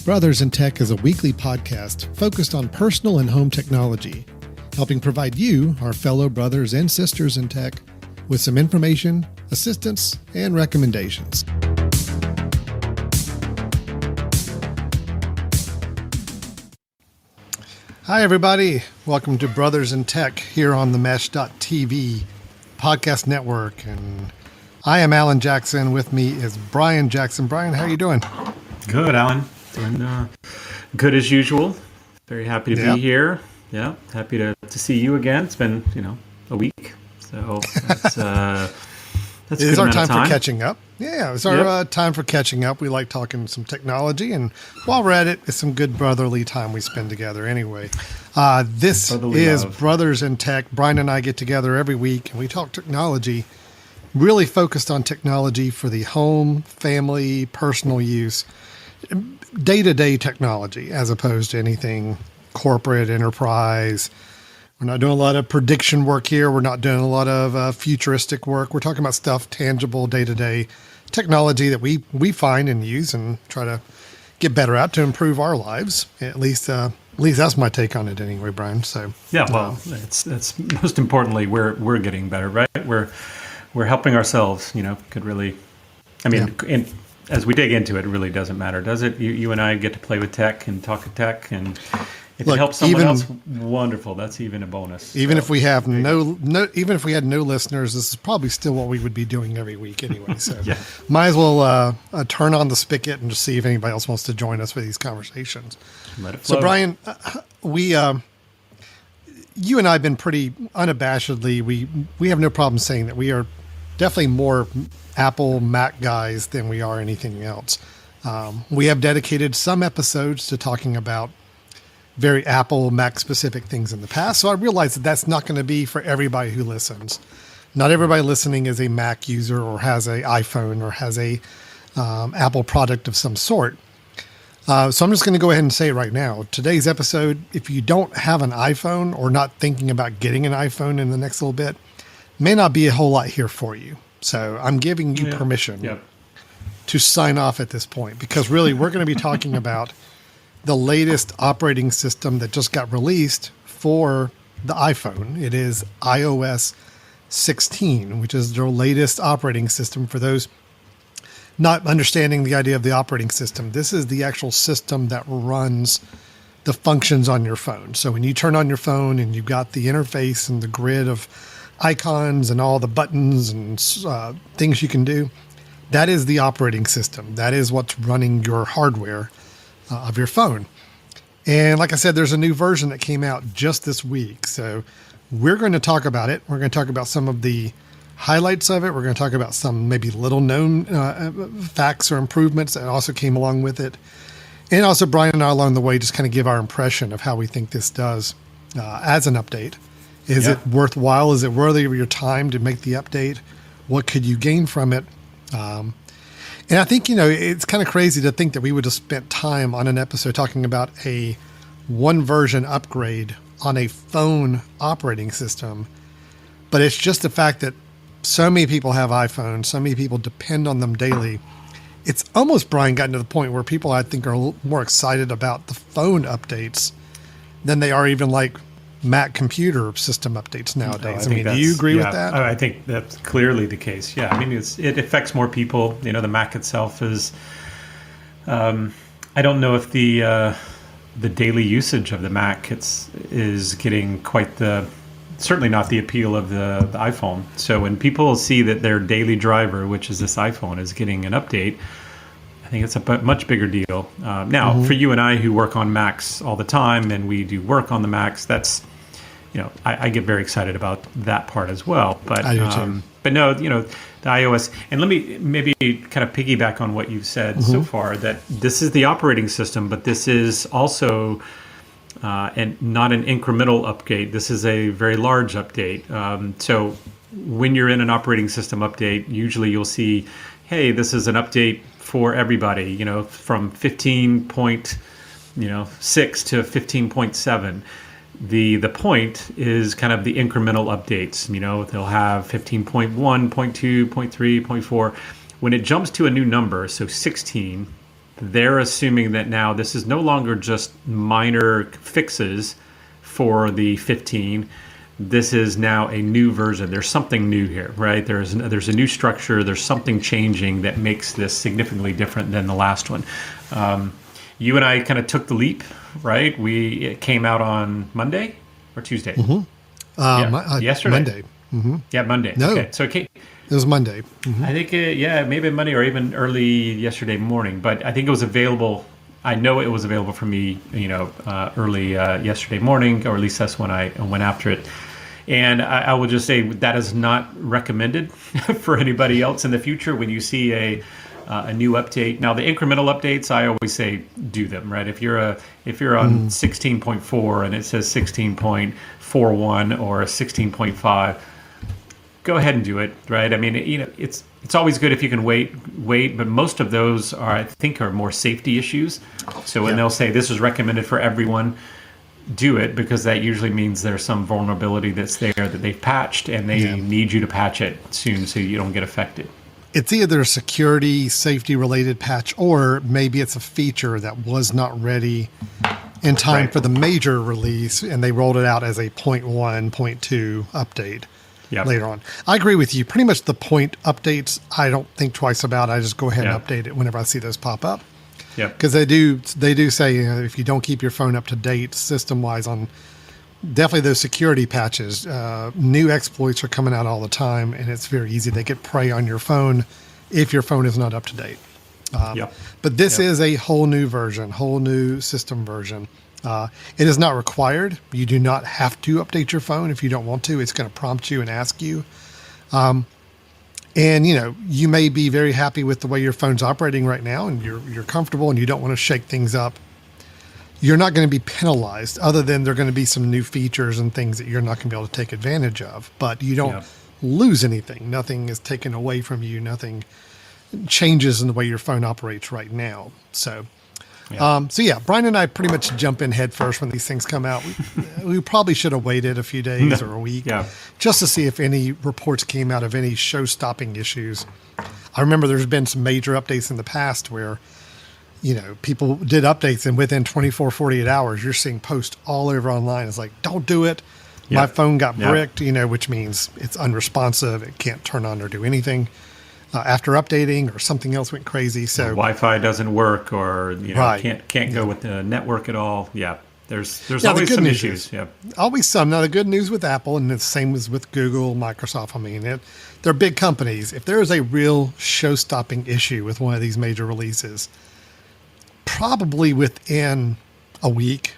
Brothers in Tech is a weekly podcast focused on personal and home technology, helping provide you, our fellow brothers and sisters in tech, with some information, assistance, and recommendations. Hi, everybody. Welcome to Brothers in Tech here on the Mesh.tv podcast network. And I am Alan Jackson. With me is Brian Jackson. Brian, how are you doing? Good, Alan. Doing good as usual. Very happy to be here. Yeah, happy to see you again. It's been, a week. So that's it is our time for catching up. Yeah, it's our time for catching up. We like talking some technology, and while we're at it, it's some good brotherly time we spend together anyway. This brotherly is love. Brothers in Tech. Brian and I get together every week, and we talk technology, really focused on technology for the home, family, personal use, day-to-day technology, as opposed to anything corporate, enterprise. We're not doing a lot of prediction work here. We're not doing a lot of futuristic work. We're talking about stuff, tangible, day-to-day technology that we find and use and try to get better at to improve our lives. At least that's my take on it anyway, Brian. So yeah, well, that's most importantly we're getting better, right? We're helping ourselves. Could really, and as we dig into it, it really doesn't matter, does it? You and I get to play with tech and talk tech, and if it helps someone else, wonderful. That's even a bonus. Even if we have even if we had no listeners, this is probably still what we would be doing every week anyway. So might as well turn on the spigot and just see if anybody else wants to join us for these conversations. Let it flow. So Brian, you and I have been pretty unabashedly. We have no problem saying that we are definitely more Apple Mac guys than we are anything else. We have dedicated some episodes to talking about very Apple Mac specific things in the past. So I realize that that's not going to be for everybody who listens. Not everybody listening is a Mac user or has an iPhone or has a Apple product of some sort. So I'm just going to go ahead and say right now, today's episode, if you don't have an iPhone or not thinking about getting an iPhone in the next little bit, may not be a whole lot here for you. So I'm giving you permission to sign off at this point, because really we're going to be talking about the latest operating system that just got released for the iPhone. It is iOS 16, which is their latest operating system. For those not understanding the idea of the operating system, this is the actual system that runs the functions on your phone. So when you turn on your phone and you've got the interface and the grid of icons and all the buttons and things you can do, that is the operating system. That is what's running your hardware of your phone. And like I said, there's a new version that came out just this week. So we're going to talk about it. We're going to talk about some of the highlights of it. We're going to talk about some maybe little known facts or improvements that also came along with it. And also Brian and I along the way just kind of give our impression of how we think this does as an update. Is it worthwhile? Is it worthy of your time to make the update? What could you gain from it? And I think, it's kind of crazy to think that we would have spent time on an episode talking about a one version upgrade on a phone operating system. But it's just the fact that so many people have iPhones, so many people depend on them daily. It's almost, Brian, gotten to the point where people, I think, are a little more excited about the phone updates than they are even like Mac computer system updates nowadays. Do you agree with that? I think that's clearly the case. Yeah, it affects more people. The Mac itself is. I don't know if the daily usage of the Mac is getting quite certainly not the appeal of the iPhone. So when people see that their daily driver, which is this iPhone, is getting an update, I think it's a much bigger deal. Now, for you and I who work on Macs all the time and we do work on the Macs, that's, I get very excited about that part as well. But I do too. But no, the iOS, and let me maybe kind of piggyback on what you've said so far, that this is the operating system, but this is also and not an incremental update. This is a very large update. So when you're in an operating system update, usually you'll see, hey, this is an update for everybody, from 15.6 to 15.7. The point is kind of the incremental updates. They'll have 15.1, 0.2, 0.3, 0.4. When it jumps to a new number, so 16, they're assuming that now this is no longer just minor fixes for the 15. This is now a new version. There's something new here, right? There's a new structure. There's something changing that makes this significantly different than the last one. You and I kind of took the leap, right? It came out on Monday or Tuesday? Yesterday. Monday. Yeah, Monday. No. Okay. So it was Monday. I think, maybe Monday or even early yesterday morning. But I think it was available. I know it was available for me, early yesterday morning, or at least that's when I went after it. And I will just say that is not recommended for anybody else in the future. When you see a new update, now the incremental updates, I always say do them, right? If you're on 16.4 and it says 16.41 or 16.5, go ahead and do it, right? I mean, it's always good if you can wait, but most of those I think are more safety issues. So when they'll say this is recommended for everyone, do it, because that usually means there's some vulnerability that's there that they've patched, and they need you to patch it soon so you don't get affected. It's either a security, safety related patch, or maybe it's a feature that was not ready in time for the major release, and they rolled it out as a 0.1, 0.2 update later on. I agree with you. Pretty much the point updates, I don't think twice about. I just go ahead and update it whenever I see those pop up. Yeah, because they do say if you don't keep your phone up to date system wise on definitely those security patches, new exploits are coming out all the time, and it's very easy to get prey on your phone if your phone is not up to date. But this is a whole new version, whole new system version. It is not required. You do not have to update your phone if you don't want to. It's going to prompt you and ask you. And, you may be very happy with the way your phone's operating right now, and you're comfortable and you don't want to shake things up. You're not going to be penalized, other than there are going to be some new features and things that you're not going to be able to take advantage of. But you don't lose anything. Nothing is taken away from you. Nothing changes in the way your phone operates right now. So, Brian and I pretty much jump in head first when these things come out. We probably should have waited a few days or a week just to see if any reports came out of any show-stopping issues. I remember there's been some major updates in the past where, people did updates, and within 24, 48 hours, you're seeing posts all over online. It's like, don't do it. My phone got bricked, which means it's unresponsive. It can't turn on or do anything. After updating, or something else went crazy. So Wi-Fi doesn't work, or can't go with the network at all. There's always some issues. Always some. Now the good news with Apple, and the same as with Google, Microsoft. I mean, they're big companies. If there is a real show-stopping issue with one of these major releases, probably within a week,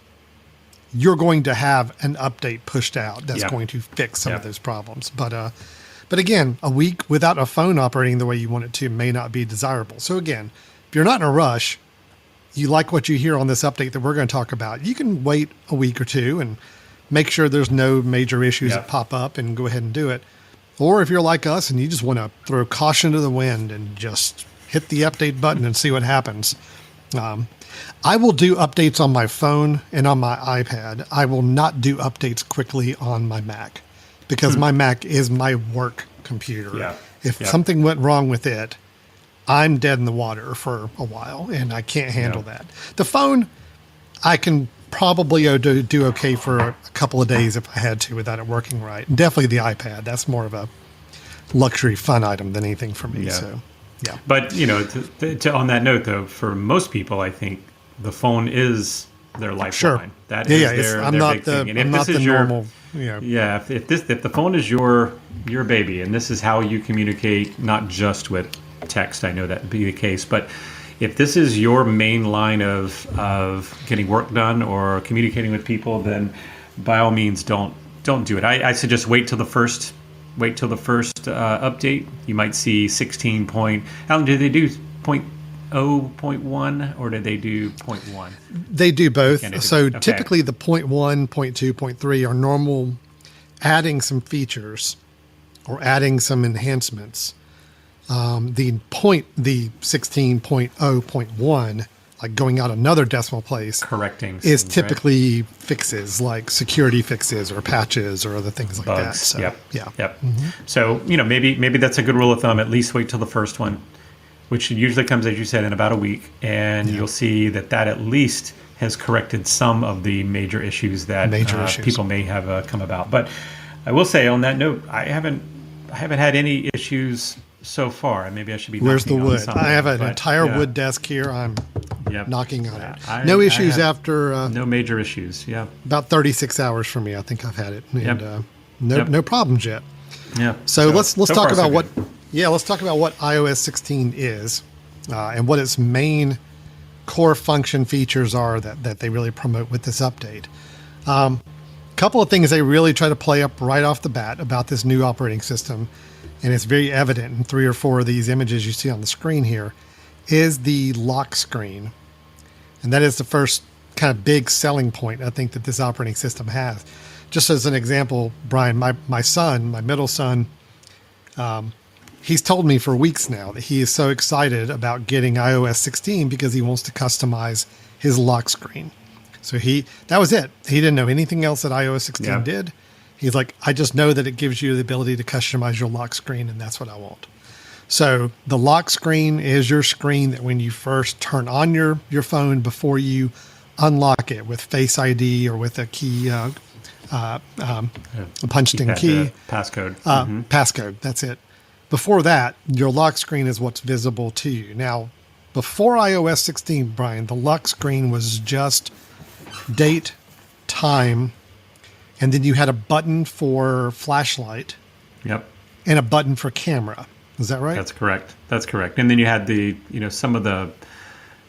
you're going to have an update pushed out that's going to fix some of those problems. But again, a week without a phone operating the way you want it to may not be desirable. So again, if you're not in a rush, you like what you hear on this update that we're going to talk about, you can wait a week or two and make sure there's no major issues that pop up and go ahead and do it. Or if you're like us and you just want to throw caution to the wind and just hit the update button and see what happens. I will do updates on my phone and on my iPad. I will not do updates quickly on my Mac, because my Mac is my work computer. If something went wrong with it, I'm dead in the water for a while, and I can't handle that. The phone, I can probably do okay for a couple of days if I had to without it working right. And definitely the iPad. That's more of a luxury fun item than anything for me. So, But, on that note, though, for most people, I think the phone is their lifeline. Sure. That is their big thing. And if this is normal... if the phone is your baby, and this is how you communicate, not just with text, I know that would be the case, but if this is your main line of getting work done or communicating with people, then by all means don't do it. I suggest wait till the first update. You might see 16 point. Alan, do they do 0.0, 0.1, or do they do 0.1? They do both. Typically the 0.1, 0.2, 0.3 are normal, adding some features or adding some enhancements. The 16.0, 0.1, like going out another decimal place, correcting is typically fixes, like security fixes or patches or other things like bugs. That. So, So maybe that's a good rule of thumb. At least wait till the first one. which usually comes, as you said, in about a week, and you'll see that at least has corrected some of the major issues that people may have come about. But I will say, on that note, I haven't had any issues so far. Maybe I should be. Where's the knocking on wood? something, I have an entire wood desk here. I'm knocking on it. No issues after. No major issues. Yeah. About 36 hours for me. I think I've had it, and no problems yet. Yeah. So let's talk about what. Yeah, let's talk about what iOS 16 is, and what its main core function features are that they really promote with this update. Couple of things they really try to play up right off the bat about this new operating system, and it's very evident in 3 or 4 of these images you see on the screen here, is the lock screen. And that is the first kind of big selling point I think that this operating system has. Just as an example, Brian, my son, my middle son, he's told me for weeks now that he is so excited about getting iOS 16 because he wants to customize his lock screen. So that was it. He didn't know anything else that iOS 16 did. He's like, I just know that it gives you the ability to customize your lock screen, and that's what I want. So the lock screen is your screen that when you first turn on your phone before you unlock it with Face ID or with a key, a punched-in key. Passcode. Passcode, that's it. Before that, your lock screen is what's visible to you. Now, before iOS 16, Brian, the lock screen was just date, time, and then you had a button for flashlight. Yep. And a button for camera. Is that right? That's correct. And then you had some of the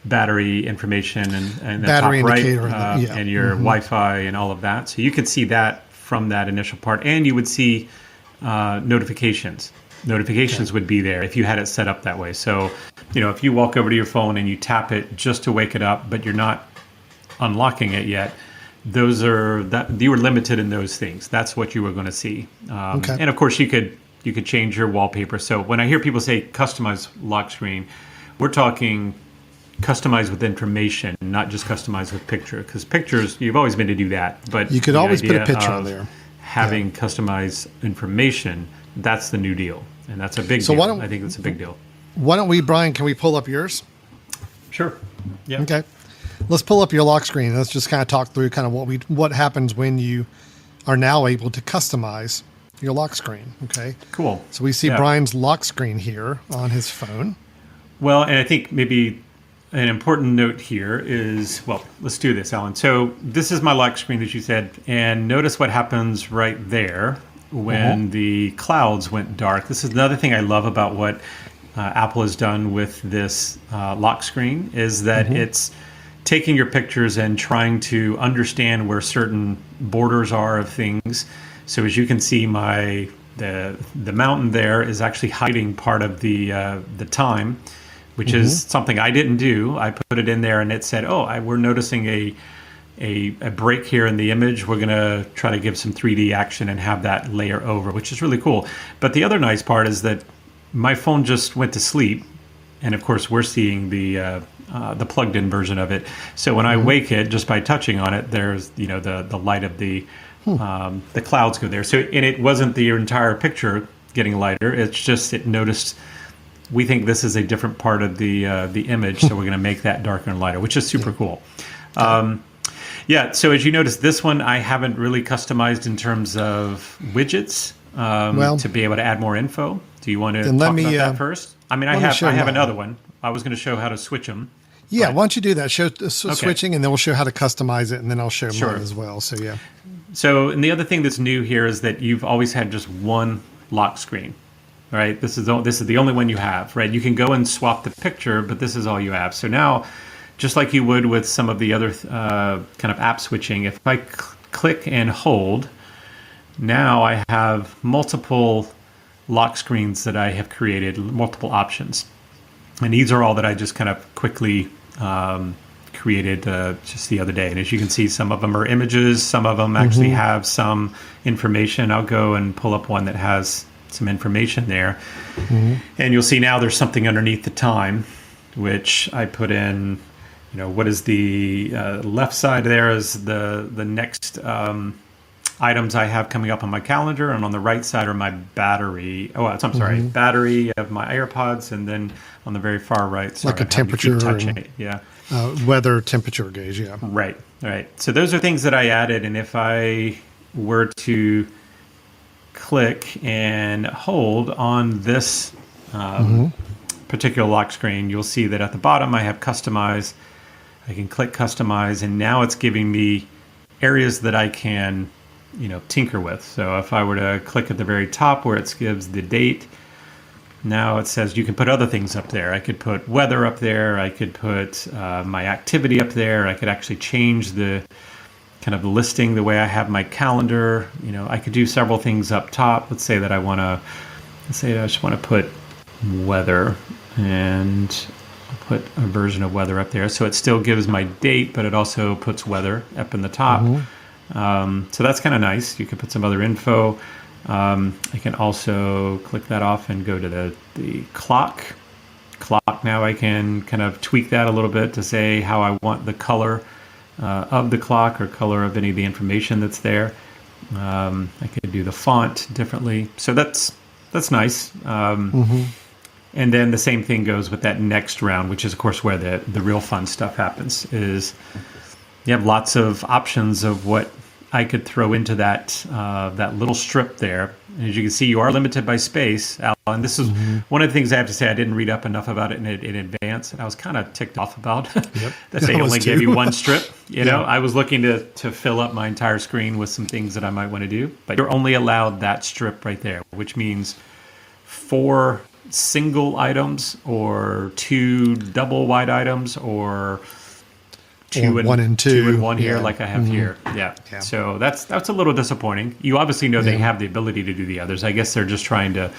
battery information and the battery top indicator right, and your Wi-Fi and all of that. So you could see that from that initial part, and you would see notifications. Notifications would be there if you had it set up that way. So, if you walk over to your phone and you tap it just to wake it up, but you're not unlocking it yet, you were limited in those things. That's what you were going to see. And of course, you could change your wallpaper. So when I hear people say customize lock screen, we're talking customize with information, not just customize with picture. Because pictures, you've always been to do that, but you could always put a picture on there. Having customized information, that's the new deal, and that's a big deal. I think that's a big deal. Why don't we, Brian? Can we pull up yours? Sure. Yeah. Okay. Let's pull up your lock screen. Let's just kind of talk through kind of what happens when you are now able to customize your lock screen. Okay. Cool. So we see Brian's lock screen here on his phone. Well, and I think maybe an important note here is, let's do this, Alan. So this is my lock screen, as you said, and notice what happens right there when the clouds went dark. This is another thing I love about what Apple has done with this lock screen is that it's taking your pictures and trying to understand where certain borders are of things. So as you can see, the mountain there is actually hiding part of the time, which is something I didn't do. I put it in there and it said, we're noticing a break here in the image. We're going to try to give some 3D action and have that layer over, which is really cool. But the other nice part is that my phone just went to sleep. And of course, we're seeing the plugged-in version of it. So when I wake it, just by touching on it, there's the light of the clouds go there. So and it wasn't the entire picture getting lighter. It's just it noticed. We think this is a different part of the image, so we're going to make that darker and lighter, which is super cool. So as you notice, this one I haven't really customized in terms of widgets to be able to add more info. Do you want to talk about that first? I mean, I have another one. I was going to show how to switch them. Yeah, why don't you do that? Show switching, and then we'll show how to customize it, and then I'll show mine as well. So, yeah. So, and the other thing that's new here is that you've always had just one lock screen, right? This is the only one you have, right? You can go and swap the picture, but this is all you have. So now, just like you would with some of the other kind of app switching, if I click and hold, now I have multiple lock screens that I have created, multiple options. And these are all that I just kind of quickly created just the other day. And as you can see, some of them are images. Some of them actually have some information. I'll go and pull up one that has some information there. And you'll see now there's something underneath the time, which I put in, what is the left side there is the next items I have coming up on my calendar, and on the right side are my battery. Oh, I'm sorry, battery of my AirPods, and then on the very far right, sorry, Like a temperature touching and- it. Yeah. Weather, temperature gauge, yeah. Right. So those are things that I added, and if I were to click and hold on this particular lock screen, you'll see that at the bottom I have customize. I can click customize, and now it's giving me areas that I can, tinker with. So if I were to click at the very top where it gives the date, now it says you can put other things up there. I could put weather up there. I could put my activity up there. I could actually change the kind of listing the way I have my calendar. I could do several things up top. Let's say that I just want to put weather, and I'll put a version of weather up there. So it still gives my date, but it also puts weather up in the top. So that's kind of nice. You can put some other info. I can also click that off and go to the clock. Now I can kind of tweak that a little bit to say how I want the color of the clock or color of any of the information that's there. I could do the font differently. So that's nice. And then the same thing goes with that next round, which is, of course, where the real fun stuff happens, is you have lots of options of what I could throw into that little strip there. And as you can see, you are limited by space, Al. And this is one of the things I have to say. I didn't read up enough about it in advance, and I was kind of ticked off about that they only gave you one strip. I was looking to fill up my entire screen with some things that I might want to do, but you're only allowed that strip right there, which means 4 single items or 2 double wide items or two and 1 and 2 and 1 here, like I have here. Yeah. So that's a little disappointing. You obviously know they have the ability to do the others. I guess they're just trying to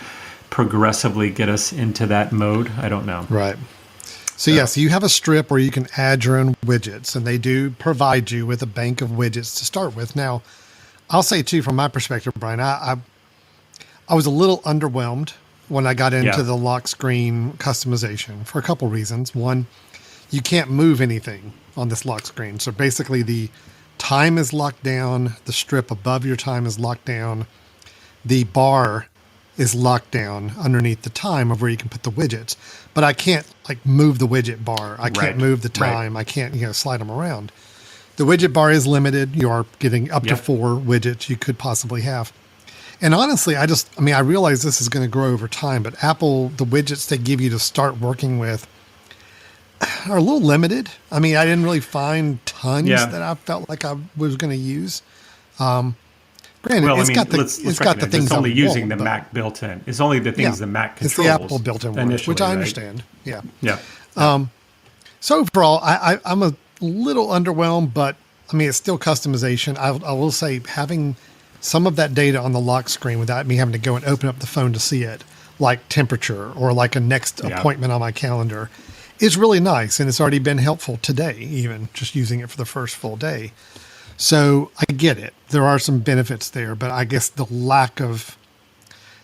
progressively get us into that mode. I don't know. Right. So yes, you have a strip where you can add your own widgets, and they do provide you with a bank of widgets to start with. Now, I'll say too, from my perspective, Brian, I was a little underwhelmed when I got into the lock screen customization for a couple reasons. One, you can't move anything on this lock screen. So basically the time is locked down. The strip above your time is locked down. The bar is locked down underneath the time of where you can put the widgets. But I can't move the widget bar. I can't move the time. I can't, slide them around. The widget bar is limited. You are getting up to 4 widgets you could possibly have. And honestly, I realize this is going to grow over time, but Apple, the widgets they give you to start working with are a little limited. I didn't really find tons that I felt like I was going to use. Granted, it's got the things. It's only using the but Mac built-in. It's only the things the Mac controls. It's the Apple built-in ones, which I understand. Yeah. Yeah. So overall, I'm a little underwhelmed, but it's still customization. I will say having some of that data on the lock screen without me having to go and open up the phone to see it, like temperature or like a next appointment on my calendar, is really nice. And it's already been helpful today, even just using it for the first full day. So I get it. There are some benefits there, but I guess the lack of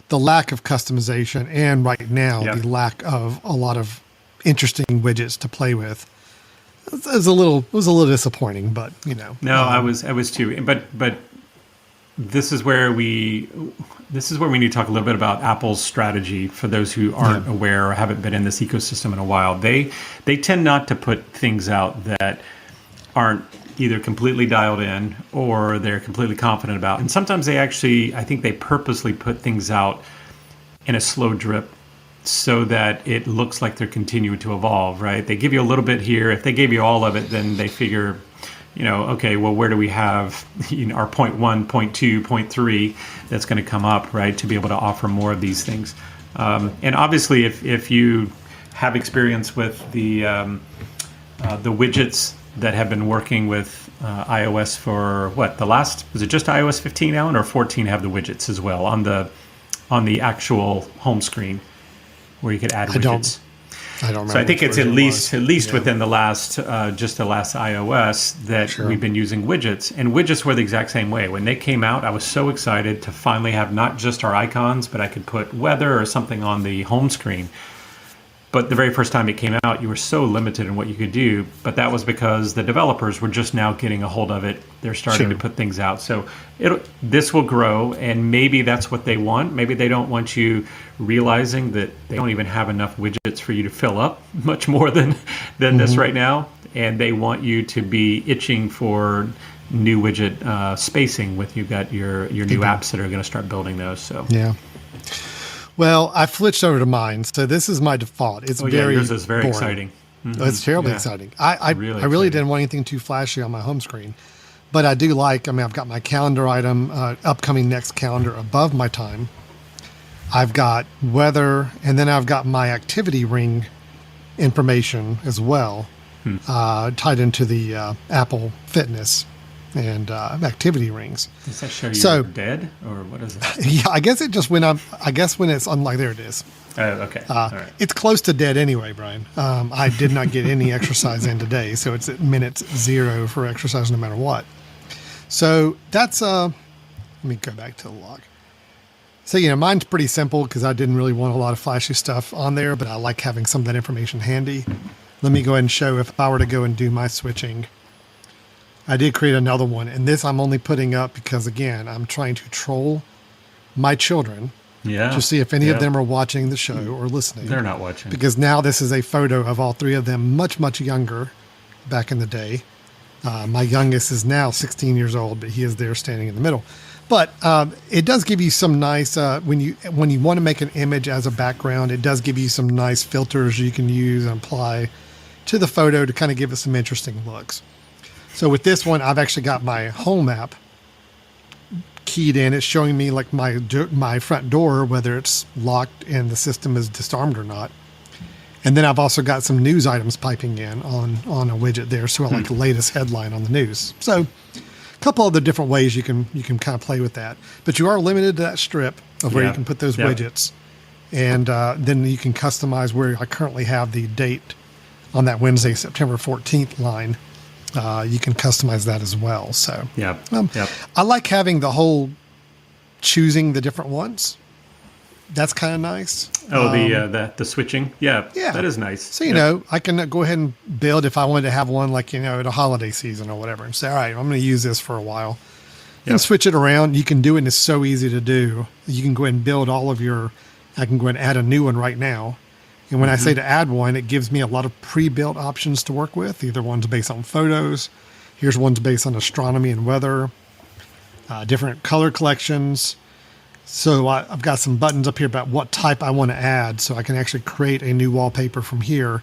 customization and right now the lack of a lot of interesting widgets to play with was a little disappointing, but No, I was too. But this is where we need to talk a little bit about Apple's strategy for those who aren't aware or haven't been in this ecosystem in a while. They tend not to put things out that aren't either completely dialed in or they're completely confident about. And sometimes I think they purposely put things out in a slow drip so that it looks like they're continuing to evolve, right? They give you a little bit here. If they gave you all of it, then they figure, okay, well, where do we have our point 1, point 2, point 3 that's going to come up, right, to be able to offer more of these things. And obviously, if you have experience with the widgets that have been working with iOS for was it just iOS 15 now, or 14 have the widgets as well on the actual home screen where you could add widgets? I don't remember. So I think it's at least within the last iOS that we've been using widgets, and widgets were the exact same way. When they came out, I was so excited to finally have not just our icons, but I could put weather or something on the home screen. But the very first time it came out, you were so limited in what you could do. But that was because the developers were just now getting a hold of it. They're starting to put things out. So this will grow, and maybe that's what they want. Maybe they don't want you realizing that they don't even have enough widgets for you to fill up much more than this right now. And they want you to be itching for new widget spacing with you've got your new apps that are going to start building those. So yeah. Well, I switched over to mine, so this is my default. It's yours is very boring. exciting. Mm-hmm. It's terribly exciting. I really didn't want anything too flashy on my home screen, but I do like. I mean, I've got my calendar item, upcoming next calendar above my time. I've got weather, and then I've got my activity ring information as well, tied into the Apple Fitness and activity rings. Does that show you're dead, or what is it? Yeah, I guess it just when it's unlike, there it is. Oh, okay. All right. It's close to dead anyway, Brian. I did not get any exercise in today, so it's at minutes 0 for exercise no matter what. So that's let me go back to the log. So mine's pretty simple because I didn't really want a lot of flashy stuff on there, but I like having some of that information handy. Let me go ahead and show if I were to go and do my switching. I did create another one, and this I'm only putting up because, again, I'm trying to troll my children to see if any of them are watching the show or listening. They're not watching. Because now this is a photo of all three of them much, much younger back in the day. My youngest is now 16 years old, but he is there standing in the middle. But it does give you some nice, when you want to make an image as a background, it does give you some nice filters you can use and apply to the photo to kind of give it some interesting looks. So with this one, I've actually got my home app keyed in. It's showing me like my front door, whether it's locked and the system is disarmed or not. And then I've also got some news items piping in on a widget there. So I like the latest headline on the news. So a couple other different ways you can kind of play with that. But you are limited to that strip of where you can put those widgets. And then you can customize where I currently have the date on that Wednesday, September 14th line. You can customize that as well. So I like having the whole choosing the different ones. That's kind of nice. Oh, the switching. Yeah, that is nice. So, I can go ahead and build if I wanted to have one like, at a holiday season or whatever and say, all right, I'm going to use this for a while. And switch it around. You can do it, and it's so easy to do. You can go ahead and build all of I can go ahead and add a new one right now. And when I say to add one, it gives me a lot of pre-built options to work with. Either one's based on photos. Here's one's based on astronomy and weather. Different color collections. So I've got some buttons up here about what type I want to add. So I can actually create a new wallpaper from here.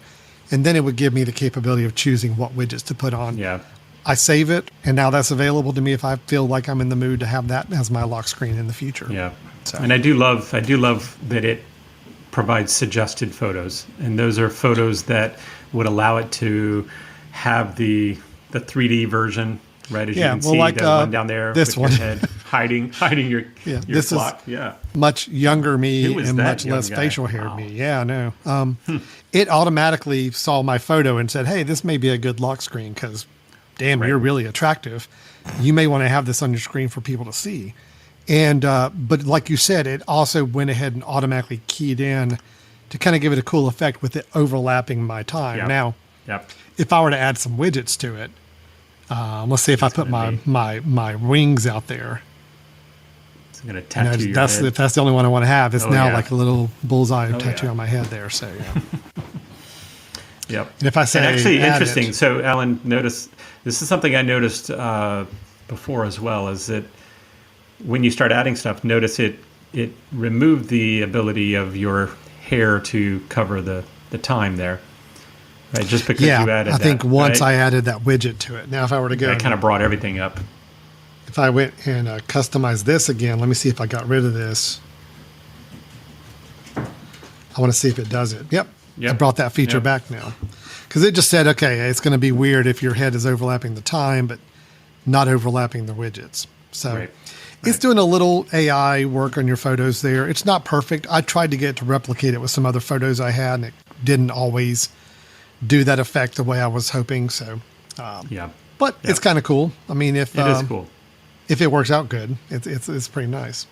And then it would give me the capability of choosing what widgets to put on. Yeah. I save it, and now that's available to me if I feel like I'm in the mood to have that as my lock screen in the future. Yeah. So. And I do love that it provides suggested photos, and those are photos that would allow it to have the 3D version, right? As you can see, that one down there, this with one your head hiding your this clock. Is much younger me and much less guy? facial haired me. Yeah, I know. Hmm. It automatically saw my photo and said, "Hey, this may be a good lock screen because, damn, you're really attractive. You may want to have this on your screen for people to see." And but like you said, it also went ahead and automatically keyed in to kind of give it a cool effect with it overlapping my time. Now, if I were to add some widgets to it, let's say if I put my rings out there, it's going to tattoo your head. If that's the only one I want to have, it's now like a little bullseye tattoo on my head there. So Yep. And if I say, and actually interesting. So Alan, notice this is something I noticed before as well, is that when you start adding stuff, notice it removed the ability of your hair to cover the time there, right? Just because you added that. I think once I added that widget to it. Now, if I were to go, it kind of brought everything up. If I went and customized this again, let me see if I got rid of this. I want to see if it does it. Yep. I brought that feature back now because it just said, okay, it's going to be weird if your head is overlapping the time, but not overlapping the widgets. So it's doing a little AI work on your photos there. It's not perfect. I tried to get it to replicate it with some other photos I had, and it didn't always do that effect the way I was hoping. So, but it's kind of cool. I mean, if it is cool, if it works out good, it's pretty nice.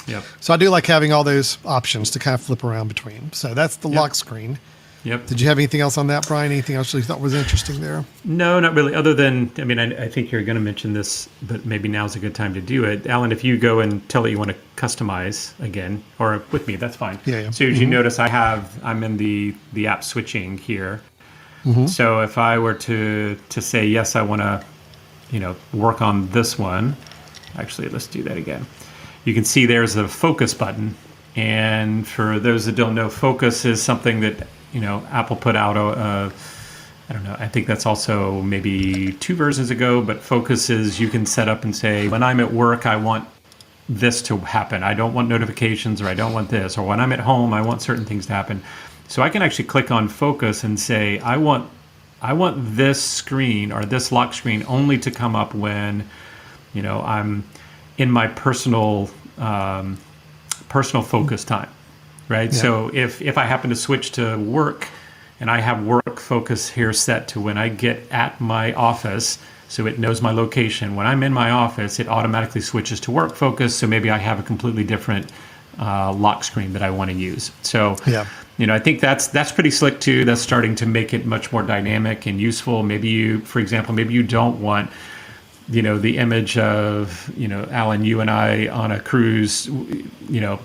Yep. So I do like having all those options to kind of flip around between. So that's the lock screen. Yep. Did you have anything else on that, Brian? Anything else you thought was interesting there? No, not really. Other than, I mean, I think you're going to mention this, but maybe now's a good time to do it. Alan, if you go and tell it you want to customize again, or with me, that's fine. Yeah. So as you notice, I'm in the app switching here. So if I were to say, yes, I want to, work on this one. Actually, let's do that again. You can see there's a focus button. And for those that don't know, focus is something that, Apple put out, I don't know, I think that's also maybe 2 versions ago, but focus is you can set up and say, when I'm at work, I want this to happen. I don't want notifications, or I don't want this, or when I'm at home, I want certain things to happen. So I can actually click on focus and say, I want this screen or this lock screen only to come up when, I'm in my personal focus time, right? Yeah. So if I happen to switch to work and I have work focus here set to when I get at my office, so it knows my location. When I'm in my office, it automatically switches to work focus. So maybe I have a completely different lock screen that I want to use. So, I think that's pretty slick too. That's starting to make it much more dynamic and useful. Maybe you don't want, the image of, Alan, you and I on a cruise,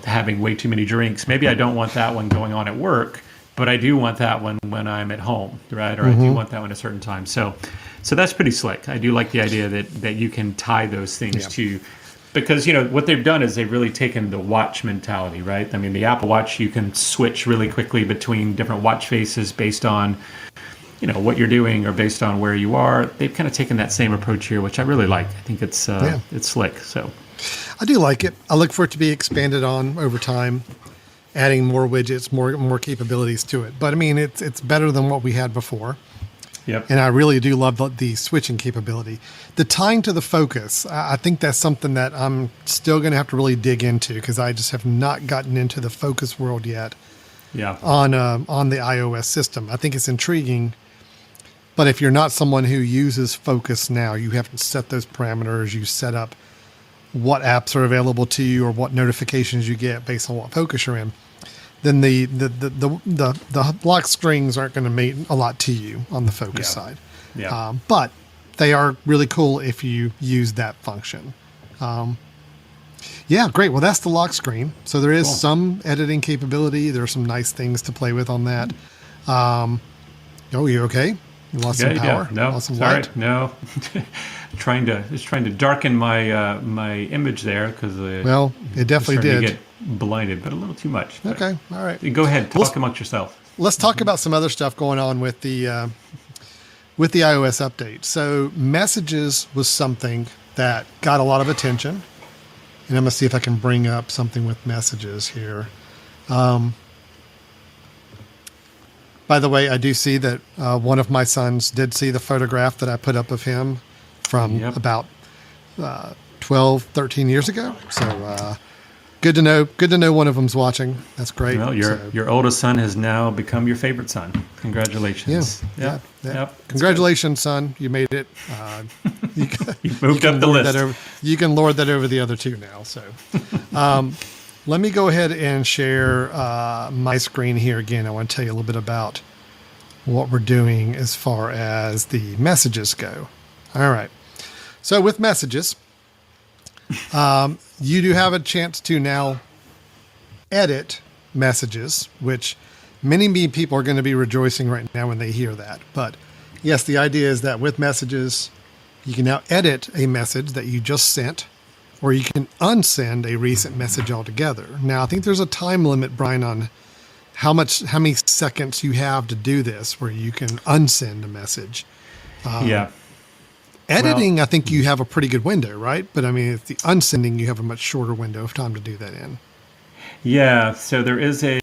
having way too many drinks. Maybe I don't want that one going on at work, but I do want that one when I'm at home, right? Or I do want that one at a certain time. So that's pretty slick. I do like the idea that you can tie those things to, because, what they've done is they've really taken the watch mentality, right? I mean, the Apple Watch, you can switch really quickly between different watch faces based on, what you're doing or based on where you are. They've kind of taken that same approach here, which I really like. I think it's slick. So I do like it. I look for it to be expanded on over time, adding more widgets, more capabilities to it. But I mean, it's better than what we had before. Yep. And I really do love the switching capability. The tying to the focus, I think that's something that I'm still going to have to really dig into, because I just have not gotten into the focus world yet. Yeah. On the iOS system. I think it's intriguing. But if you're not someone who uses focus now, you haven't set those parameters, you set up what apps are available to you or what notifications you get based on what focus you're in, then the lock screens aren't going to mean a lot to you on the focus side. Yeah. But they are really cool if you use that function. Great. Well, that's the lock screen. So there is some editing capability. There are some nice things to play with on that. You okay? You lost some power? Yeah. No, lost some sorry. light? No. trying to darken my my image there, because it definitely did. To get blinded, but a little too much. Okay, all right. Go ahead, talk amongst yourself. Let's talk about some other stuff going on with the iOS update. So messages was something that got a lot of attention, and I'm gonna see if I can bring up something with messages here. By the way, I do see that one of my sons did see the photograph that I put up of him from about 12, 13 years ago. So good to know. Good to know one of them's watching. That's great. Well, your oldest son has now become your favorite son. Congratulations. Yeah. Congratulations, son. You made it. You moved up the list. You can lord that over the other two now. So let me go ahead and share my screen here again. I want to tell you a little bit about what we're doing as far as the messages go. All right. So with messages, you do have a chance to now edit messages, which many people are going to be rejoicing right now when they hear that. But yes, the idea is that with messages, you can now edit a message that you just sent, or you can unsend a recent message altogether. Now, I think there's a time limit, Brian, on how many seconds you have to do this, where you can unsend a message. Editing, I think you have a pretty good window, right? But I mean, if the unsending, you have a much shorter window of time to do that in. Yeah. So there is a,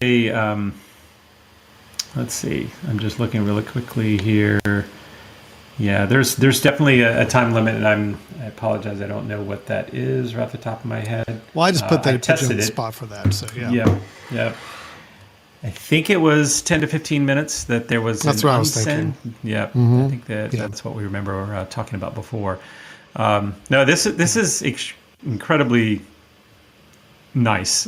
let's see, I'm just looking really quickly here. Yeah, there's definitely a time limit, and I apologize, I don't know what that is right off the top of my head. Well, I just put you on the spot for that, so yeah. Yeah. I think it was 10 to 15 minutes that there was. That's what I was thinking. Yeah, I think that's what we remember talking about before. No, this is incredibly nice.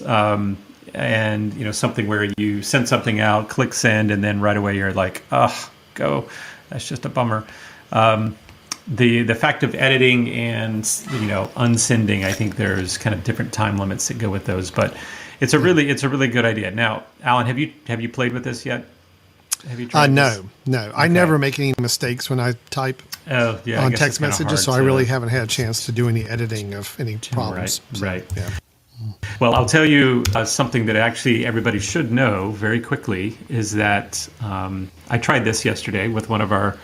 and something where you send something out, click send, and then right away you're like, oh, go. That's just a bummer. The fact of editing and unsending, I think there's kind of different time limits that go with those, but it's a really good idea. Now, Alan, have you played with this yet? Have you tried this? No. Okay. I never make any mistakes when I type on text messages, so I really haven't had a chance to do any editing of any problems. Right. Yeah. Well, I'll tell you something that actually everybody should know very quickly is that I tried this yesterday with one of our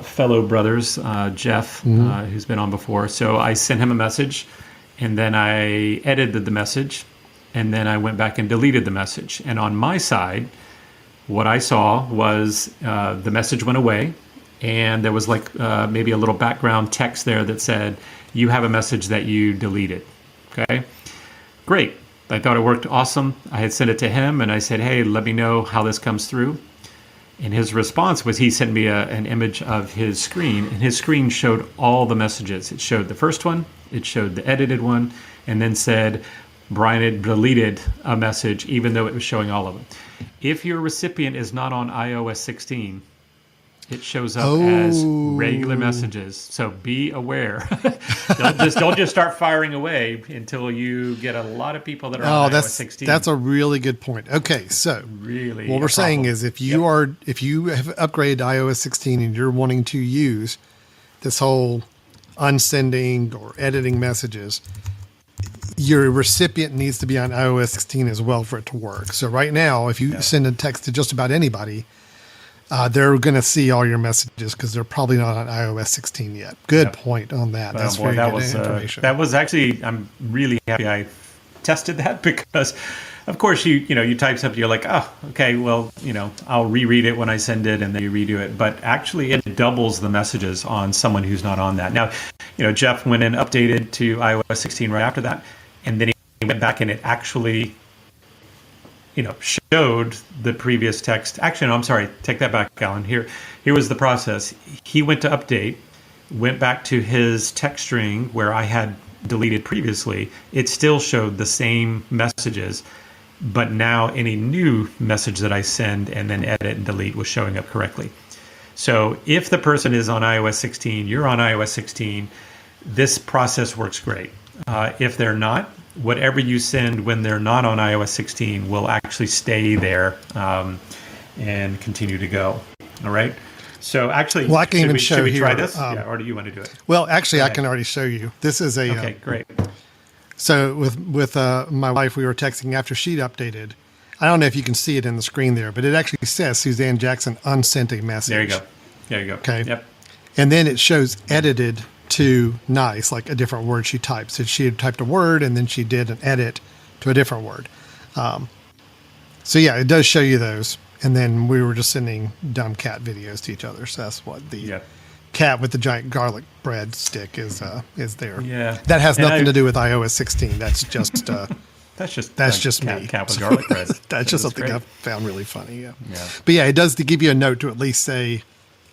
fellow brothers, Jeff, who's been on before. So I sent him a message, and then I edited the message, and then I went back and deleted the message. And on my side, what I saw was the message went away, and there was like maybe a little background text there that said, you have a message that you deleted. Okay, great. I thought it worked awesome. I had sent it to him, and I said, hey, let me know how this comes through. And his response was he sent me an image of his screen, and his screen showed all the messages. It showed the first one, it showed the edited one, and then said Brian had deleted a message even though it was showing all of them. If your recipient is not on iOS 16, it shows up as regular messages. So be aware. don't just start firing away until you get a lot of people that are on iOS 16. That's a really good point. Okay, so really what we're saying is if you have upgraded to iOS 16 and you're wanting to use this whole unsending or editing messages, your recipient needs to be on iOS 16 as well for it to work. So right now, if you send a text to just about anybody, they're going to see all your messages because they're probably not on iOS 16 yet. Good point on that. That's very good information. That was actually, I'm really happy I tested that because, of course, you type something, you're like, oh, okay, well, I'll reread it when I send it and then you redo it. But actually, it doubles the messages on someone who's not on that. Now, Jeff went and updated to iOS 16 right after that, and then he went back and it actually showed the previous text. Actually, no, I'm sorry. Take that back, Alan. Here was the process. He went to update, went back to his text string where I had deleted previously. It still showed the same messages, but now any new message that I send and then edit and delete was showing up correctly. So if the person is on iOS 16, you're on iOS 16, this process works great. If they're not, whatever you send when they're not on iOS 16 will actually stay there and continue to go. All right. So actually, I can even show should we here, try this? Or do you want to do it? Well, actually, I can already show you. This is a okay. Great. So with my wife, we were texting after she'd updated. I don't know if you can see it in the screen there, but it actually says Suzanne Jackson unsent a message. There you go. Okay. Yep. And then it shows edited to nice, like a different word she typed. So she had typed a word and then she did an edit to a different word. So yeah, it does show you those. And then we were just sending dumb cat videos to each other. So that's what the cat with the giant garlic bread stick is there. Yeah. That has nothing to do with iOS 16. That's just that's just cat, me. Cat with garlic bread. That's just something I found really funny. Yeah. But yeah, it does give you a note to at least say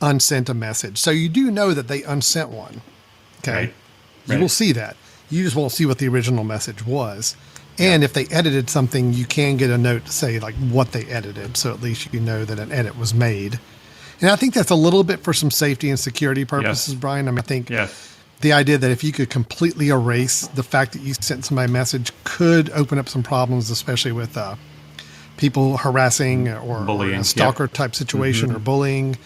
unsent a message. So you do know that they unsent one. Okay. Right. You will see that. You just won't see what the original message was. And if they edited something, you can get a note to say like what they edited. So at least you know that an edit was made. And I think that's a little bit for some safety and security purposes, Brian. I mean, I think the idea that if you could completely erase the fact that you sent somebody a message could open up some problems, especially with people harassing or a stalker type situation or bullying.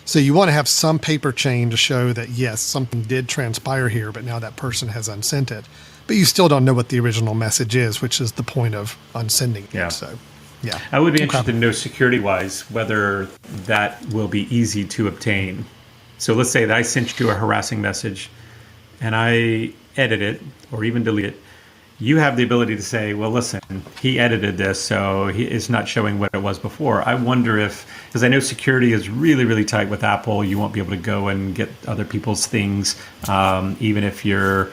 So you want to have some paper chain to show that, yes, something did transpire here, but now that person has unsent it. But you still don't know what the original message is, which is the point of unsending it. So, yeah. I would be interested to know security-wise whether that will be easy to obtain. So let's say that I sent you a harassing message and I edit it or even delete it. You have the ability to say, well, listen, he edited this, so it's not showing what it was before. I wonder if, because I know security is really, really tight with Apple. You won't be able to go and get other people's things, even if your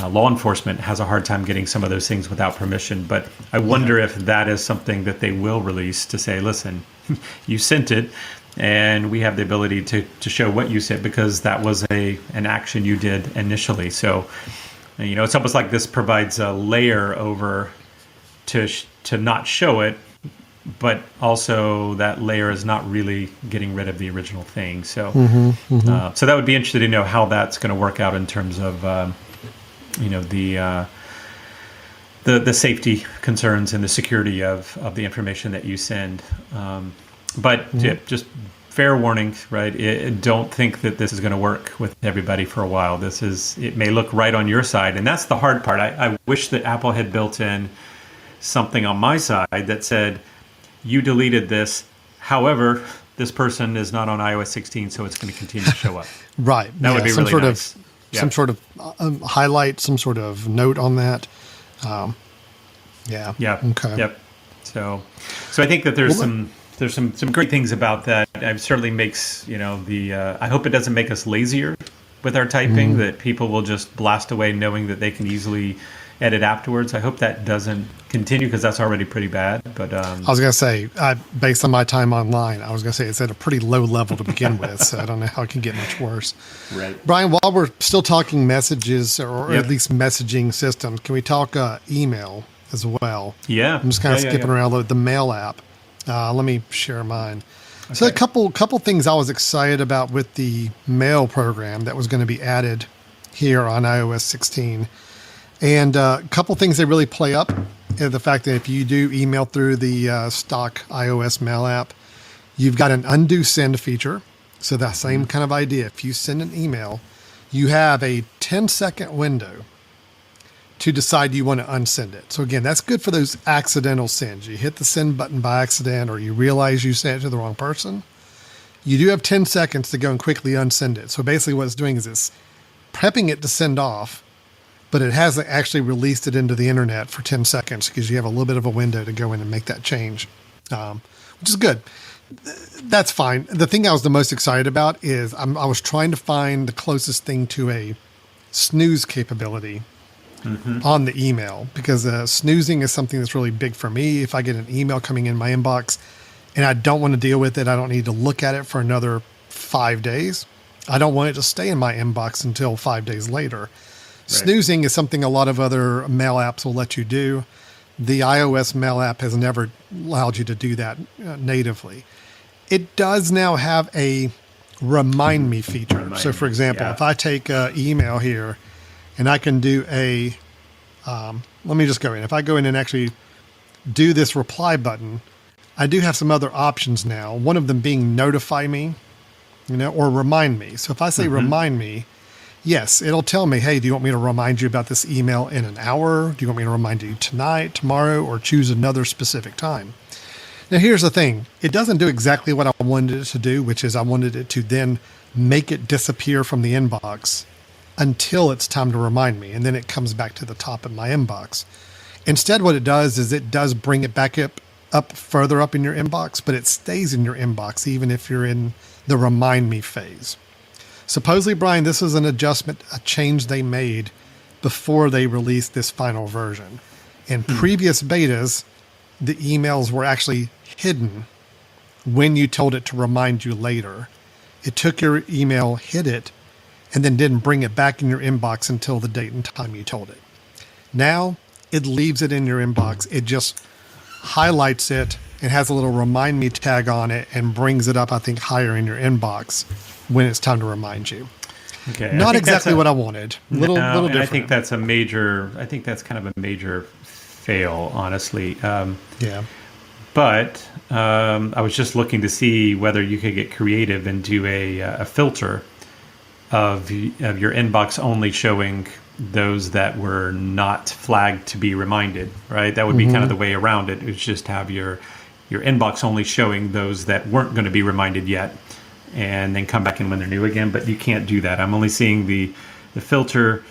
law enforcement has a hard time getting some of those things without permission. But I wonder if that is something that they will release to say, listen, you sent it, and we have the ability to show what you sent because that was an action you did initially. So, it's almost like this provides a layer over to not show it, but also that layer is not really getting rid of the original thing. So so that would be interesting to know how that's going to work out in terms of the safety concerns and the security of the information that you send. But yeah, just fair warning, right? Don't think that this is going to work with everybody for a while. It may look right on your side, and that's the hard part. I wish that Apple had built in something on my side that said, you deleted this. However, this person is not on iOS 16, so it's going to continue to show up. Right. That would be really nice. Some sort of highlight, some sort of note on that. Yeah. Okay. Yep. So I think that there's some great things about that. It certainly makes, I hope it doesn't make us lazier with our typing, that people will just blast away knowing that they can easily edit afterwards. I hope that doesn't continue, because that's already pretty bad. But I was going to say, based on my time online, I was going to say it's at a pretty low level to begin with, so I don't know how it can get much worse. Right. Brian, while we're still talking messages, or at least messaging systems, can we talk email as well? Yeah. I'm just kind of skipping around the mail app. Let me share mine. Okay. So a couple things I was excited about with the mail program that was going to be added here on iOS 16. And a couple things that really play up. The fact that if you do email through the stock iOS mail app, you've got an undo send feature. So that same kind of idea. If you send an email, you have a 10-second window to decide you want to unsend it. So again, that's good for those accidental sends. You hit the send button by accident, or you realize you sent it to the wrong person. You do have 10 seconds to go and quickly unsend it. So basically what it's doing is it's prepping it to send off, but it hasn't actually released it into the internet for 10 seconds, because you have a little bit of a window to go in and make that change, which is good. That's fine. The thing I was the most excited about is I was trying to find the closest thing to a snooze capability on the email, because snoozing is something that's really big for me. If I get an email coming in my inbox and I don't want to deal with it, I don't need to look at it for another 5 days. I don't want it to stay in my inbox until 5 days later. Snoozing is something a lot of other mail apps will let you do. The iOS mail app has never allowed you to do that natively. It does now have a remind me feature. So for example, if I take email here and I can do let me just go in. If I go in and actually do this reply button, I do have some other options now. One of them being notify me, or remind me. So if I say remind me, yes, it'll tell me, hey, do you want me to remind you about this email in an hour? Do you want me to remind you tonight, tomorrow, or choose another specific time? Now, here's the thing. It doesn't do exactly what I wanted it to do, which is I wanted it to then make it disappear from the inbox until it's time to remind me, and then it comes back to the top of my inbox. Instead, what it does is it does bring it back up further up in your inbox, but it stays in your inbox even if you're in the remind me phase. Supposedly, Brian, this is an adjustment, a change they made before they released this final version. In previous betas, the emails were actually hidden when you told it to remind you later. It took your email, hid it, and then didn't bring it back in your inbox until the date and time you told it. Now, it leaves it in your inbox. It just highlights it and has a little remind me tag on it and brings it up, I think, higher in your inbox when it's time to remind you. Okay. Not exactly what I wanted. Little different. I think that's kind of a major fail, honestly. Yeah. But I was just looking to see whether you could get creative and do a filter of your inbox only showing those that were not flagged to be reminded, right? That would be kind of the way around it. It's just have your inbox only showing those that weren't going to be reminded yet, and then come back in when they're new again. But you can't do that. I'm only seeing the filter,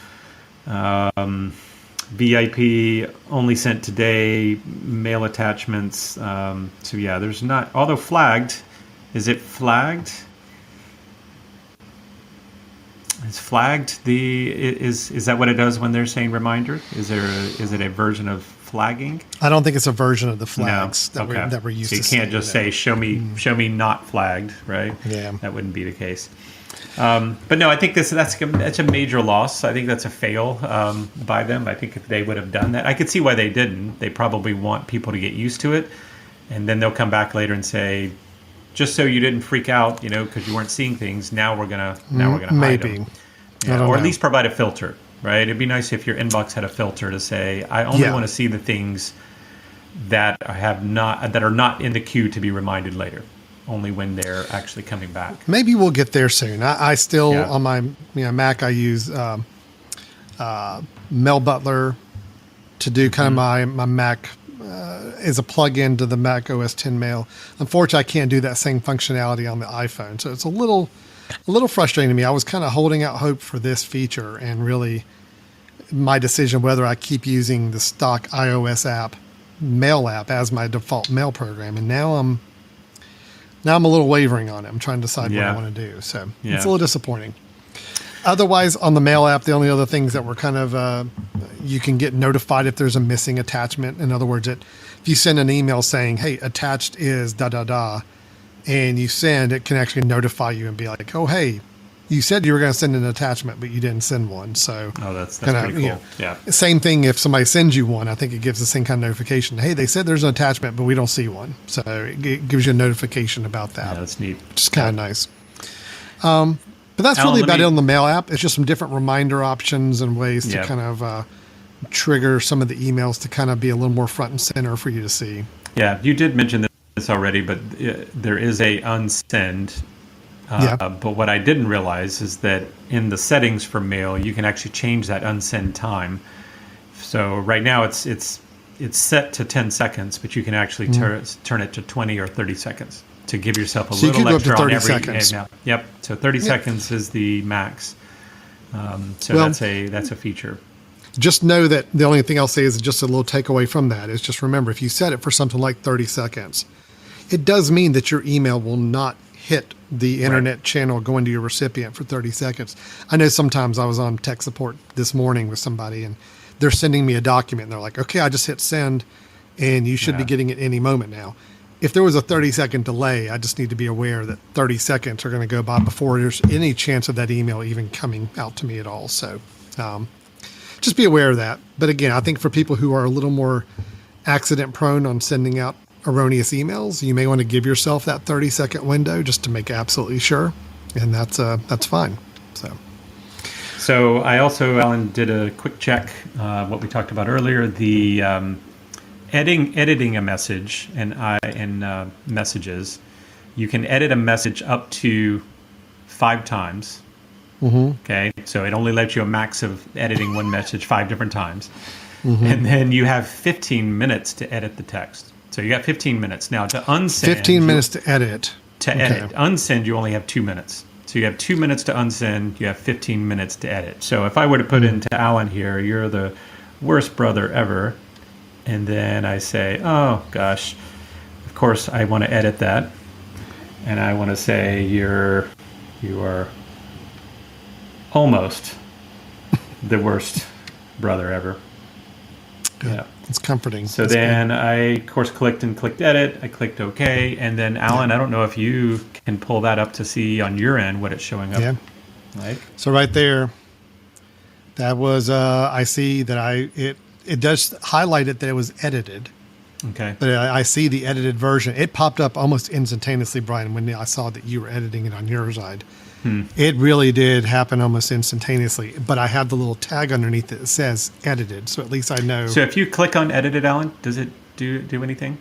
VIP only sent today, mail attachments. So yeah, there's not, although flagged. Is it flagged? Is flagged is that what it does when they're saying reminder? Is it a version of flagging. I don't think it's a version of the No. flags Okay. that we're used so to. you seeing, can't just say show me not flagged, right? Yeah. That wouldn't be the case. But no, I think that's a major loss. I think that's a fail by them. I think if they would have done that, I could see why they didn't. They probably want people to get used to it, and then they'll come back later and say, just so you didn't freak out, because you weren't seeing things. Now we're gonna hide maybe. them. I don't Or know. at least provide a filter, right? It'd be nice if your inbox had a filter to say, I only Yeah. want to see the things that are not in the queue to be reminded later. Only when they're actually coming back. Maybe we'll get there soon. I still Yeah. on my Mac I use Mail Butler to do kind of my Mac as a plug-in to the Mac OS 10 Mail. Unfortunately, I can't do that same functionality on the iPhone, so it's a little frustrating to me. I was kind of holding out hope for this feature, and really my decision whether I keep using the stock iOS app, Mail app, as my default mail program, and now I'm a little wavering on it. I'm trying to decide what I want to do. So it's a little disappointing. Otherwise, on the Mail app, the only other things that were kind of, you can get notified if there's a missing attachment. In other words, if you send an email saying, hey, attached is da-da-da, and you send, it can actually notify you and be like, oh, hey, you said you were going to send an attachment, but you didn't send one. So that's kinda, pretty cool. Yeah. Same thing if somebody sends you one. I think it gives the same kind of notification. Hey, they said there's an attachment, but we don't see one. So it gives you a notification about that. Yeah, that's neat. Which is kind of nice. But that's Alan, really about it on the Mail app. It's just some different reminder options and ways to Yeah. kind of trigger some of the emails to kind of be a little more front and center for you to see. Yeah, you did mention this already, but there is a unsend. But what I didn't realize is that in the settings for Mail, you can actually change that unsend time. So right now it's set to 10 seconds, but you can actually turn it to 20 or 30 seconds to give yourself a little extra on every. Seconds. Yep. So 30 seconds is the max. That's a feature. Just know that the only thing I'll say is just a little takeaway from that is just remember, if you set it for something like 30 seconds, it does mean that your email will not hit the internet channel going to your recipient for 30 seconds. I know sometimes I was on tech support this morning with somebody and they're sending me a document and they're like, okay, I just hit send and you should be getting it any moment now. If there was a 30-second delay, I just need to be aware that 30 seconds are going to go by before there's any chance of that email even coming out to me at all. So just be aware of that. But again, I think for people who are a little more accident prone on sending out erroneous emails, you may want to give yourself that 30-second window just to make absolutely sure. And that's fine. So I also, Alan, did a quick check, what we talked about earlier, the editing a message in messages. You can edit a message up to 5 times. Okay, so it only lets you a max of editing one message 5 different times. And then you have 15 minutes to edit the text. So you got 15 minutes. Now to unsend... 15 minutes to edit. Edit. Unsend, you only have 2 minutes. So you have 2 minutes to unsend, you have 15 minutes to edit. So if I were to put into Alan here, you're the worst brother ever, and then I say, oh gosh, of course I want to edit that, and I want to say you are almost the worst brother ever. Good. Yeah. It's comforting. So then I, of course, clicked edit. I clicked OK. And then, Alan, I don't know if you can pull that up to see on your end what it's showing up like. So right there, that was, I see that it does highlight it that it was edited. Okay. But I see the edited version. It popped up almost instantaneously, Brian, when I saw that you were editing it on your side. It really did happen almost instantaneously, but I have the little tag underneath that says edited, so at least I know. So if you click on edited, Alan, does it do anything?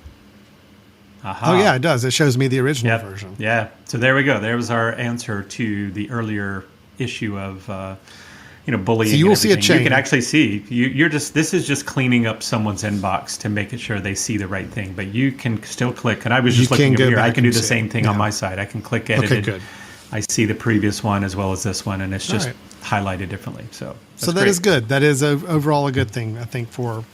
Aha. Oh, yeah, it does. It shows me the original version. Yeah. So there we go. There was our answer to the earlier issue of bullying. So you will see a change. You can actually see. This is just cleaning up someone's inbox to make it sure they see the right thing, but you can still click. And I was just looking over here. I can do the same thing on my side. I can click edited. Okay, good. I see the previous one as well as this one, and it's just highlighted differently. So that is good. That is overall a good thing, I think, for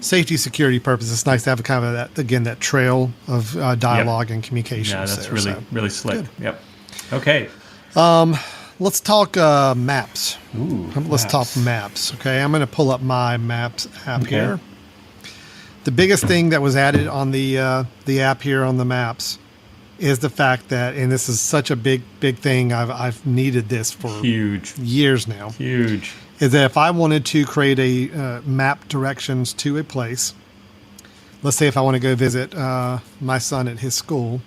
safety, security purposes. It's nice to have kind of that trail of dialogue and communication. Yeah, that's really slick. Good. Yep. Okay. Let's talk maps. Ooh, Let's talk maps. Okay, I'm going to pull up my Maps app here. The biggest thing that was added on the app here on the maps is the fact that, and this is such a big thing, I've needed this for years now. Huge. Is that if I wanted to create a map directions to a place, let's say if I want to go visit my son at his school,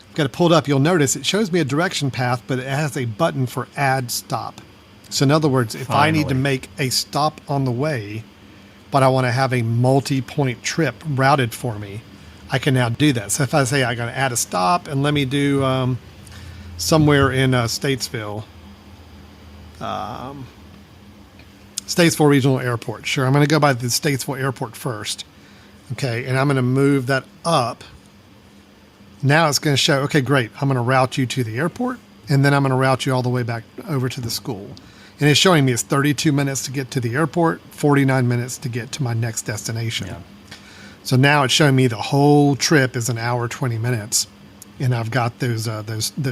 I've got it pulled up. You'll notice it shows me a direction path, but it has a button for add stop. So in other words, if I need to make a stop on the way, but I want to have a multi-point trip routed for me, I can now do that. So if I say I got to add a stop and let me do somewhere in Statesville, Statesville Regional Airport. Sure, I'm going to go by the Statesville Airport first. Okay, and I'm going to move that up. Now it's going to show, okay, great. I'm going to route you to the airport, and then I'm going to route you all the way back over to the school. And it's showing me it's 32 minutes to get to the airport, 49 minutes to get to my next destination. Yeah. So now it's showing me the whole trip is an hour, 20 minutes, and I've got those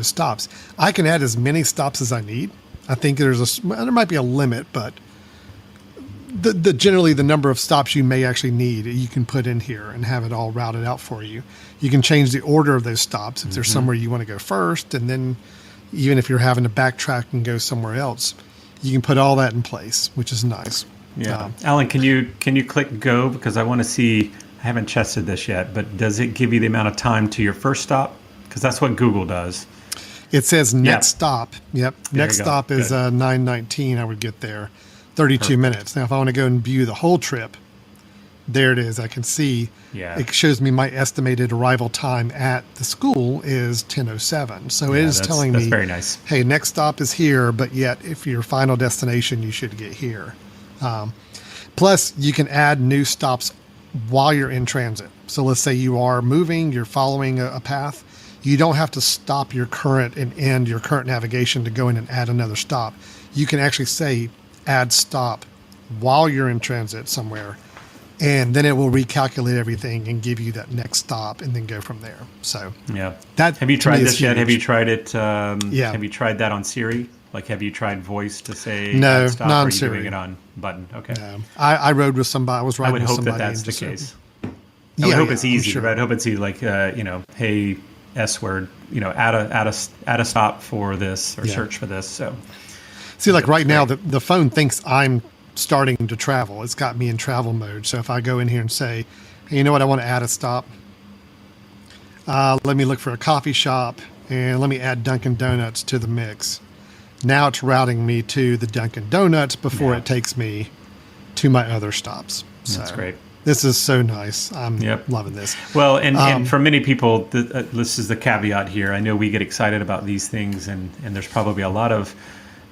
stops. I can add as many stops as I need. I think there might be a limit, but generally the number of stops you may actually need, you can put in here and have it all routed out for you. You can change the order of those stops if there's somewhere you want to go first, and then even if you're having to backtrack and go somewhere else, you can put all that in place, which is nice. Yeah. Alan, can you click go? Because I want to see, I haven't tested this yet, but does it give you the amount of time to your first stop? Because that's what Google does. It says next stop. Yep. Next stop is 9:19. I would get there. 32 minutes. Now, if I want to go and view the whole trip, there it is. I can see it shows me my estimated arrival time at the school is 10:07. So it is telling me, very nice. Hey, next stop is here, but yet if your final destination, you should get here. Plus, you can add new stops while you're in transit. So let's say you are moving, you're following a path. You don't have to stop your current and end your current navigation to go in and add another stop. You can actually say add stop while you're in transit somewhere, and then it will recalculate everything and give you that next stop and then go from there. So that, have you tried this yet? Have you tried it? Yeah. Have you tried that on Siri? Like, have you tried voice to say no, stop? Not or on are you Siri. doing it on button? Okay. No. I rode with somebody. I was riding with somebody. I would hope that's the case. I would hope it's easy. Sure. I'd hope it's easy. Like, hey, S word, add a stop for this or search for this. So. See, like right now, the phone thinks I'm starting to travel. It's got me in travel mode. So if I go in here and say, hey, you know what, I want to add a stop. Let me look for a coffee shop and let me add Dunkin' Donuts to the mix. Now it's routing me to the Dunkin' Donuts before it takes me to my other stops. So that's great. This is so nice. I'm loving this. Well, and for many people, this is the caveat here. I know we get excited about these things, and there's probably a lot of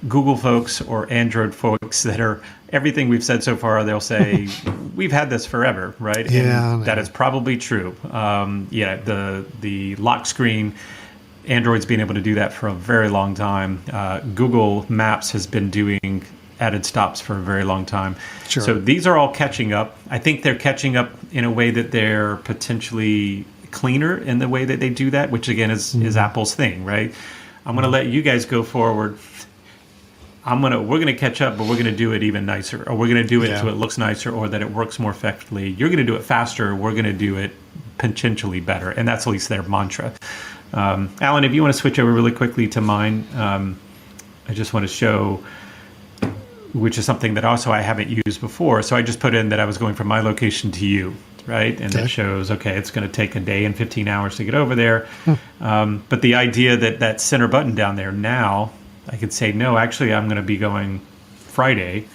Google folks or Android folks that are, everything we've said so far, they'll say, we've had this forever, right? Yeah. And that is probably true. The lock screen, Android's been able to do that for a very long time. Google Maps has been doing added stops for a very long time. Sure. So these are all catching up. I think they're catching up in a way that they're potentially cleaner in the way that they do that, which again is Apple's thing, right? I'm going to let you guys go forward. We're gonna catch up, but we're gonna do it even nicer, or we're gonna do it so it looks nicer, or that it works more effectively. You're gonna do it faster. We're gonna do it potentially better, and that's at least their mantra. Alan, if you want to switch over really quickly to mine, I just want to show, which is something that also I haven't used before. So I just put in that I was going from my location to you, right? And that shows, it's going to take a day and 15 hours to get over there. But the idea that center button down there now, I could say, no, actually, I'm going to be going Friday,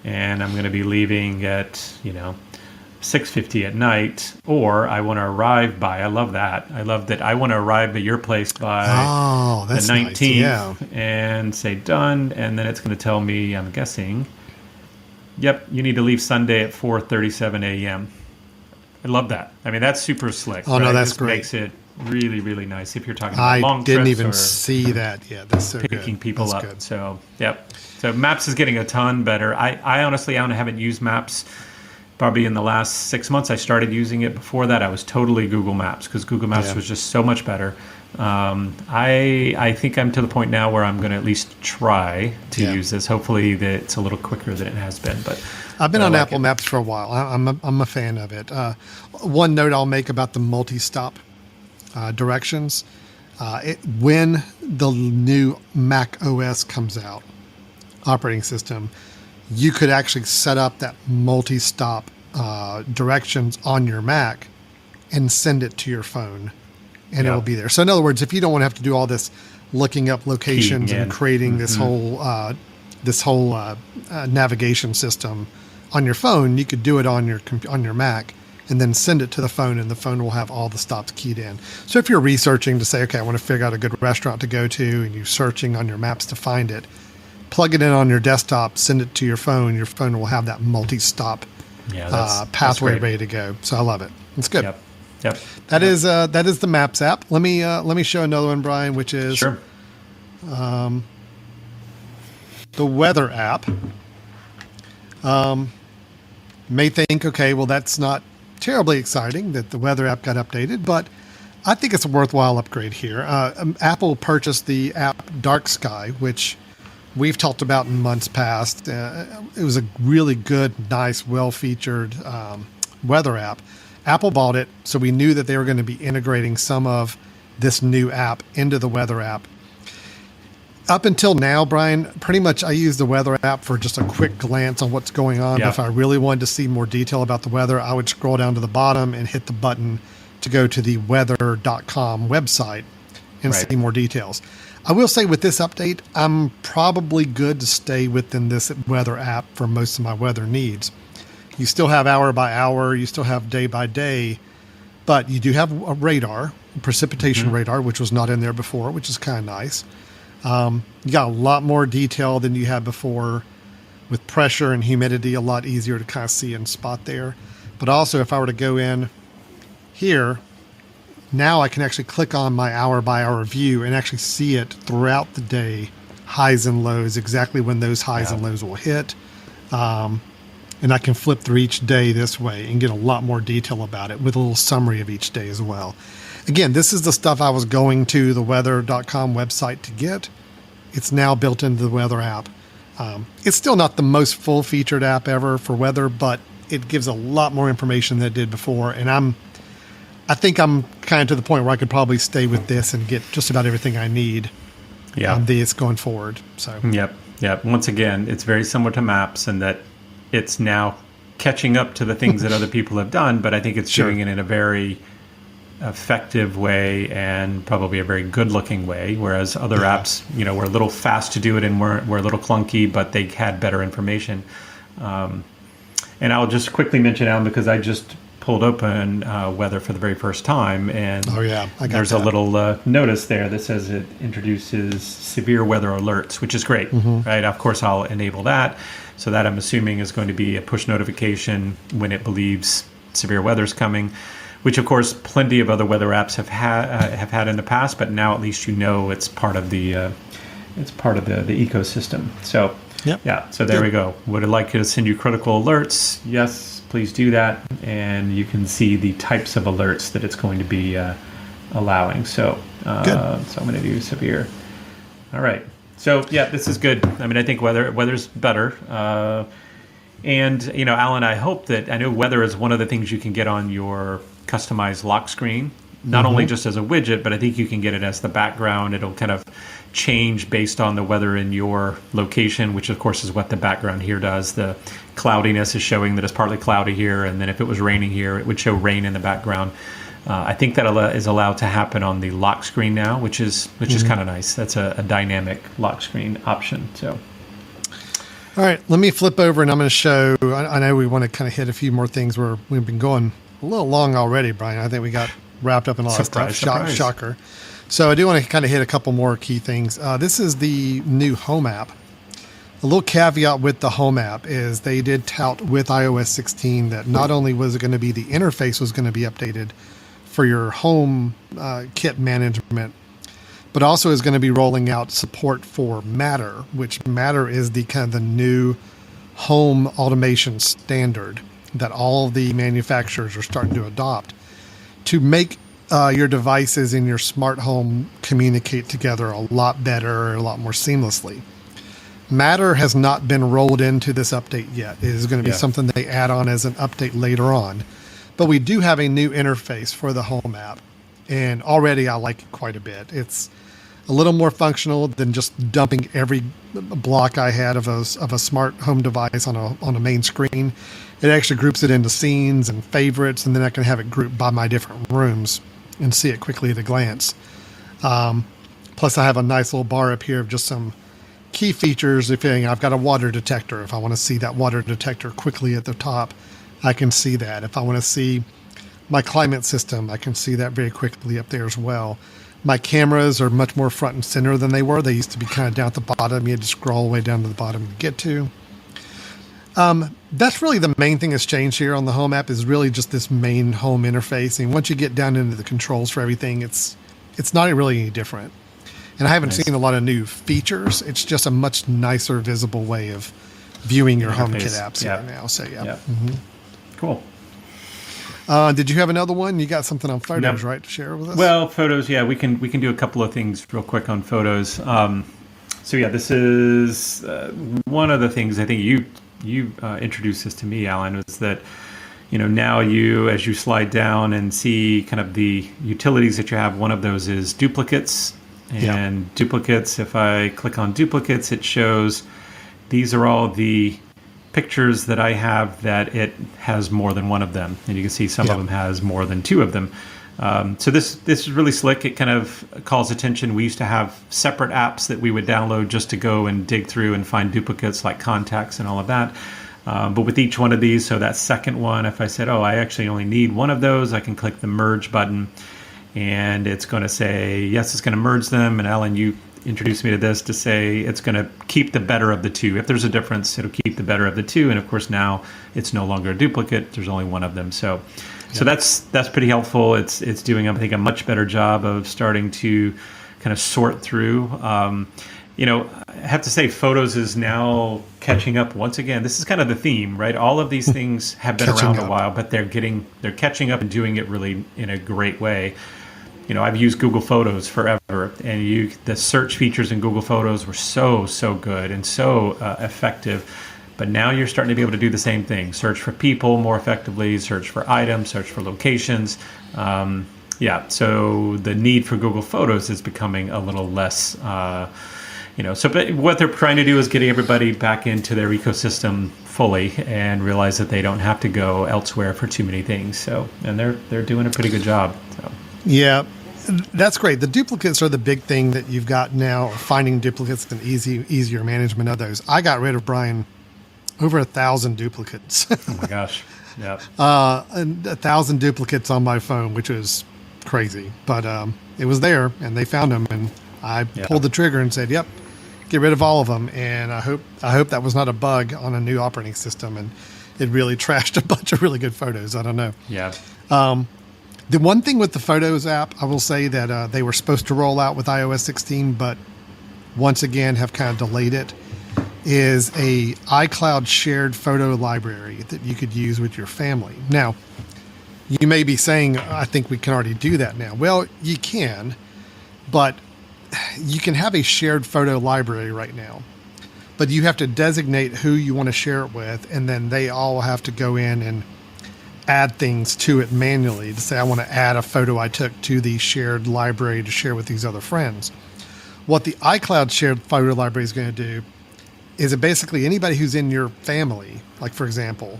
and I'm going to be leaving at, 6:50 at night, or I want to arrive by, I love that. I love that I want to arrive at your place by the 19th and say done, and then it's going to tell me, I'm guessing, yep, you need to leave Sunday at 4:37 a.m. I love that. I mean, that's super slick. Oh, no, that's great. Makes it really, really nice if you're talking about long trips. I didn't even see that. Yeah, that's so picking good. people that's up. Good. So, So Maps is getting a ton better. I honestly, I haven't used Maps probably in the last 6 months. I started using it. Before that, I was totally Google Maps because Google Maps was just so much better. I think I'm to the point now where I'm going to at least try to Yeah. use this. Hopefully, that it's a little quicker than it has been. But I've been I on like Apple it. Maps for a while. I'm a fan of it. One note I'll make about the multi-stop directions. When the new Mac OS comes out, operating system, you could actually set up that multi-stop directions on your Mac and send it to your phone, and it Yeah. will be there. So in other words, if you don't want to have to do all this looking up locations Keying and in. creating this whole navigation system on your phone, you could do it on your Mac and then send it to the phone, and the phone will have all the stops keyed in. So if you're researching to say, okay, I want to figure out a good restaurant to go to, and you're searching on your maps to find it, plug it in on your desktop, send it to your phone. Your phone will have that multi-stop Yeah, that's pathway great. ready to go. So I love it. It's good. Yep. Yep. That is the Maps app. Let me show another one, Brian, which is Sure. the Weather app. May think, okay, well, that's not terribly exciting that the Weather app got updated, but I think it's a worthwhile upgrade here. Apple purchased the app Dark Sky, which we've talked about in months past. It was a really good, nice, well-featured weather app. Apple bought it, so we knew that they were going to be integrating some of this new app into the weather app. Up until now, Brian, pretty much I use the weather app for just a quick glance on what's going on. Yeah. If I really wanted to see more detail about the weather, I would scroll down to the bottom and hit the button to go to the weather.com website and Right. see more details. I will say with this update, I'm probably good to stay within this weather app for most of my weather needs. You still have hour by hour, you still have day by day, but you do have a radar, precipitation radar, which was not in there before, which is kind of nice. You got a lot more detail than you had before, with pressure and humidity a lot easier to kind of see and spot there. But also, if I were to go in here, now I can actually click on my hour by hour view and actually see it throughout the day, highs and lows, exactly when those highs and lows will hit. And I can flip through each day this way and get a lot more detail about it with a little summary of each day as well. Again, this is the stuff I was going to the weather.com website to get. It's now built into the weather app. It's still not the most full-featured app ever for weather, but it gives a lot more information than it did before. And I think I'm kind of to the point where I could probably stay with this and get just about everything I need Yeah. on this going forward. So Yep. Yep. Once again, it's very similar to Maps in that it's now catching up to the things that other people have done, but I think it's Sure. doing it in a very effective way and probably a very good looking way, whereas other apps, were a little fast to do it and were a little clunky, but they had better information. And I'll just quickly mention, Alan, because I just pulled open weather for the very first time, and Oh, yeah, I got there's that. a little notice there that says it introduces severe weather alerts, which is great, right? Of course, I'll enable that, so that I'm assuming is going to be a push notification when it believes severe weather is coming, which of course plenty of other weather apps have had in the past, but now at least it's part of the ecosystem. So. Yep. Yeah, so there we go. Would I like to send you critical alerts? Yes, please do that. And you can see the types of alerts that it's going to be allowing. So, so I'm going to do severe. All right. So, yeah, this is good. I mean, I think weather's better. And, Alan, I know weather is one of the things you can get on your customized lock screen. Not only just as a widget, but I think you can get it as the background. It'll kind of change based on the weather in your location, which of course is what the background here does. The cloudiness is showing that it's partly cloudy here, and then if it was raining here, it would show rain in the background. I think that is allowed to happen on the lock screen now, which is kind of nice. That's a dynamic lock screen option. So. all right, let me flip over and I'm going to show. I know we want to kind of hit a few more things where we've been going a little long already, Brian. I think we got wrapped up in a lot of stuff. Surprise. Shocker. So I do want to kind of hit a couple more key things. This is the new Home app. A little caveat with the Home app is they did tout with iOS 16 that not only was it going to be the interface was going to be updated for your home kit management, but also is going to be rolling out support for Matter, which Matter is the kind of the new home automation standard that all of the manufacturers are starting to adopt to make your devices in your smart home communicate together a lot better, a lot more seamlessly. Matter has not been rolled into this update yet. It is going to be something they add on as an update later on. But we do have a new interface for the Home app, and already I like it quite a bit. It's a little more functional than just dumping every block I had of a smart home device on a main screen. It actually groups it into scenes and favorites, and then I can have it grouped by my different rooms and see it quickly at a glance. Plus, I have a nice little bar up here of just some key features. If I've got a water detector, if I want to see that water detector quickly at the top, I can see that. If I want to see my climate system, I can see that very quickly up there as well. My cameras are much more front and center than they were. They used to be kind of down at the bottom. You had to scroll way down to the bottom to get to. That's really the main thing that's changed here on the Home app, is really just this main home interface. And once you get down into the controls for everything, it's not really any different. And I haven't seen a lot of new features. It's just a much nicer, visible way of viewing your HomeKit apps here now. So, Cool. Did you have another one? You got something on photos, right, to share with us? Well, photos, we can do a couple of things real quick on photos. This is one of the things I think you introduced this to me, Alan, was that now as you slide down and see kind of the utilities that you have, one of those is duplicates. And duplicates, if I click on duplicates, it shows these are all the pictures that I have that it has more than one of them. And you can see some of them has more than two of them. So this is really slick. It kind of calls attention. We used to have separate apps that we would download just to go and dig through and find duplicates like contacts and all of that. But with each one of these, so that second one, if I said, I actually only need one of those, I can click the merge button. And it's going to say, yes, it's going to merge them. And Alan, you introduced me to this to say it's going to keep the better of the two. If there's a difference, it'll keep the better of the two. And of course, now it's no longer a duplicate. There's only one of them. So that's pretty helpful. It's doing, I think, a much better job of starting to kind of sort through. I have to say, Photos is now catching up once again. This is kind of the theme, right? All of these things have been around a while, but they're catching up and doing it really in a great way. I've used Google Photos forever, and the search features in Google Photos were so good and so effective. But now you're starting to be able to do the same thing: search for people more effectively, search for items, search for locations. So the need for Google Photos is becoming a little less. But what they're trying to do is getting everybody back into their ecosystem fully and realize that they don't have to go elsewhere for too many things. So, and they're doing a pretty good job. So. Yeah. That's great. The duplicates are the big thing that you've got now. Finding duplicates and easier management of those. I got rid of, Brian, over 1,000 duplicates. Oh my gosh! Yeah. 1,000 duplicates on my phone, which was crazy, but it was there, and they found them, and I pulled the trigger and said, "Yep, get rid of all of them." And I hope that was not a bug on a new operating system, and it really trashed a bunch of really good photos. I don't know. Yeah. The one thing with the Photos app, I will say that they were supposed to roll out with iOS 16, but once again have kind of delayed it, is a iCloud shared photo library that you could use with your family. Now, you may be saying, I think we can already do that now. Well, you can, but you can have a shared photo library right now. But you have to designate who you want to share it with, and then they all have to go in and add things to it manually to say, I want to add a photo I took to the shared library to share with these other friends. What the iCloud shared photo library is going to do is it basically anybody who's in your family, like for example,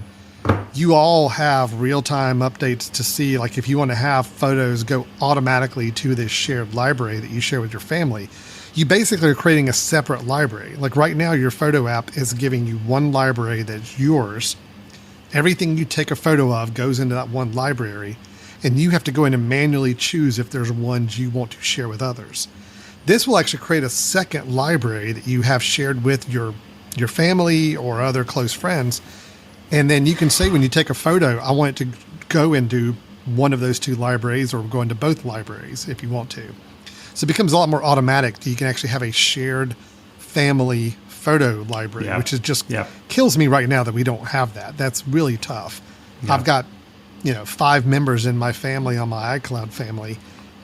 you all have real-time updates to see, like if you want to have photos go automatically to this shared library that you share with your family, you basically are creating a separate library. Like right now, your photo app is giving you one library that's yours. Everything you take a photo of goes into that one library, and you have to go in and manually choose if there's ones you want to share with others. This will actually create a second library that you have shared with your family or other close friends. And then you can say when you take a photo, I want it to go into one of those two libraries or go into both libraries if you want to. So it becomes a lot more automatic. You can actually have a shared family photo library, which is just kills me right now that we don't have that. That's really tough. I've got 5 members in my family on my iCloud family,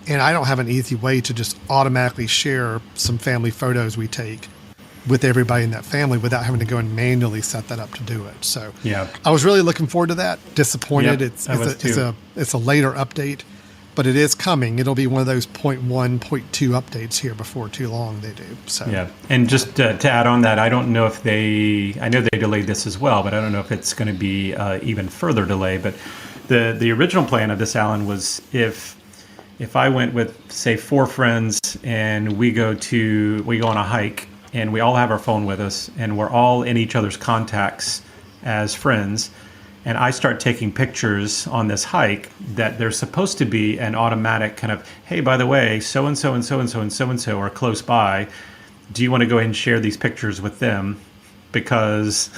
and I don't have an easy way to just automatically share some family photos we take with everybody in that family without having to go and manually set that up to do it. So Yeah. I was really looking forward to that. Disappointed. Yep, It's a later update, but it is coming. It'll be one of those 0.1, 0.2 updates here before too long. They do. So Yeah, and just to add on that, I don't know if I know they delayed this as well, but I don't know if it's going to be even further delay. But the original plan of this, Alan, was if I went with, say, 4 friends and we go on a hike and we all have our phone with us and we're all in each other's contacts as friends, and I start taking pictures on this hike, that there's supposed to be an automatic kind of, hey, by the way, so-and-so and so-and-so and so-and-so are close by. Do you want to go ahead and share these pictures with them? Because,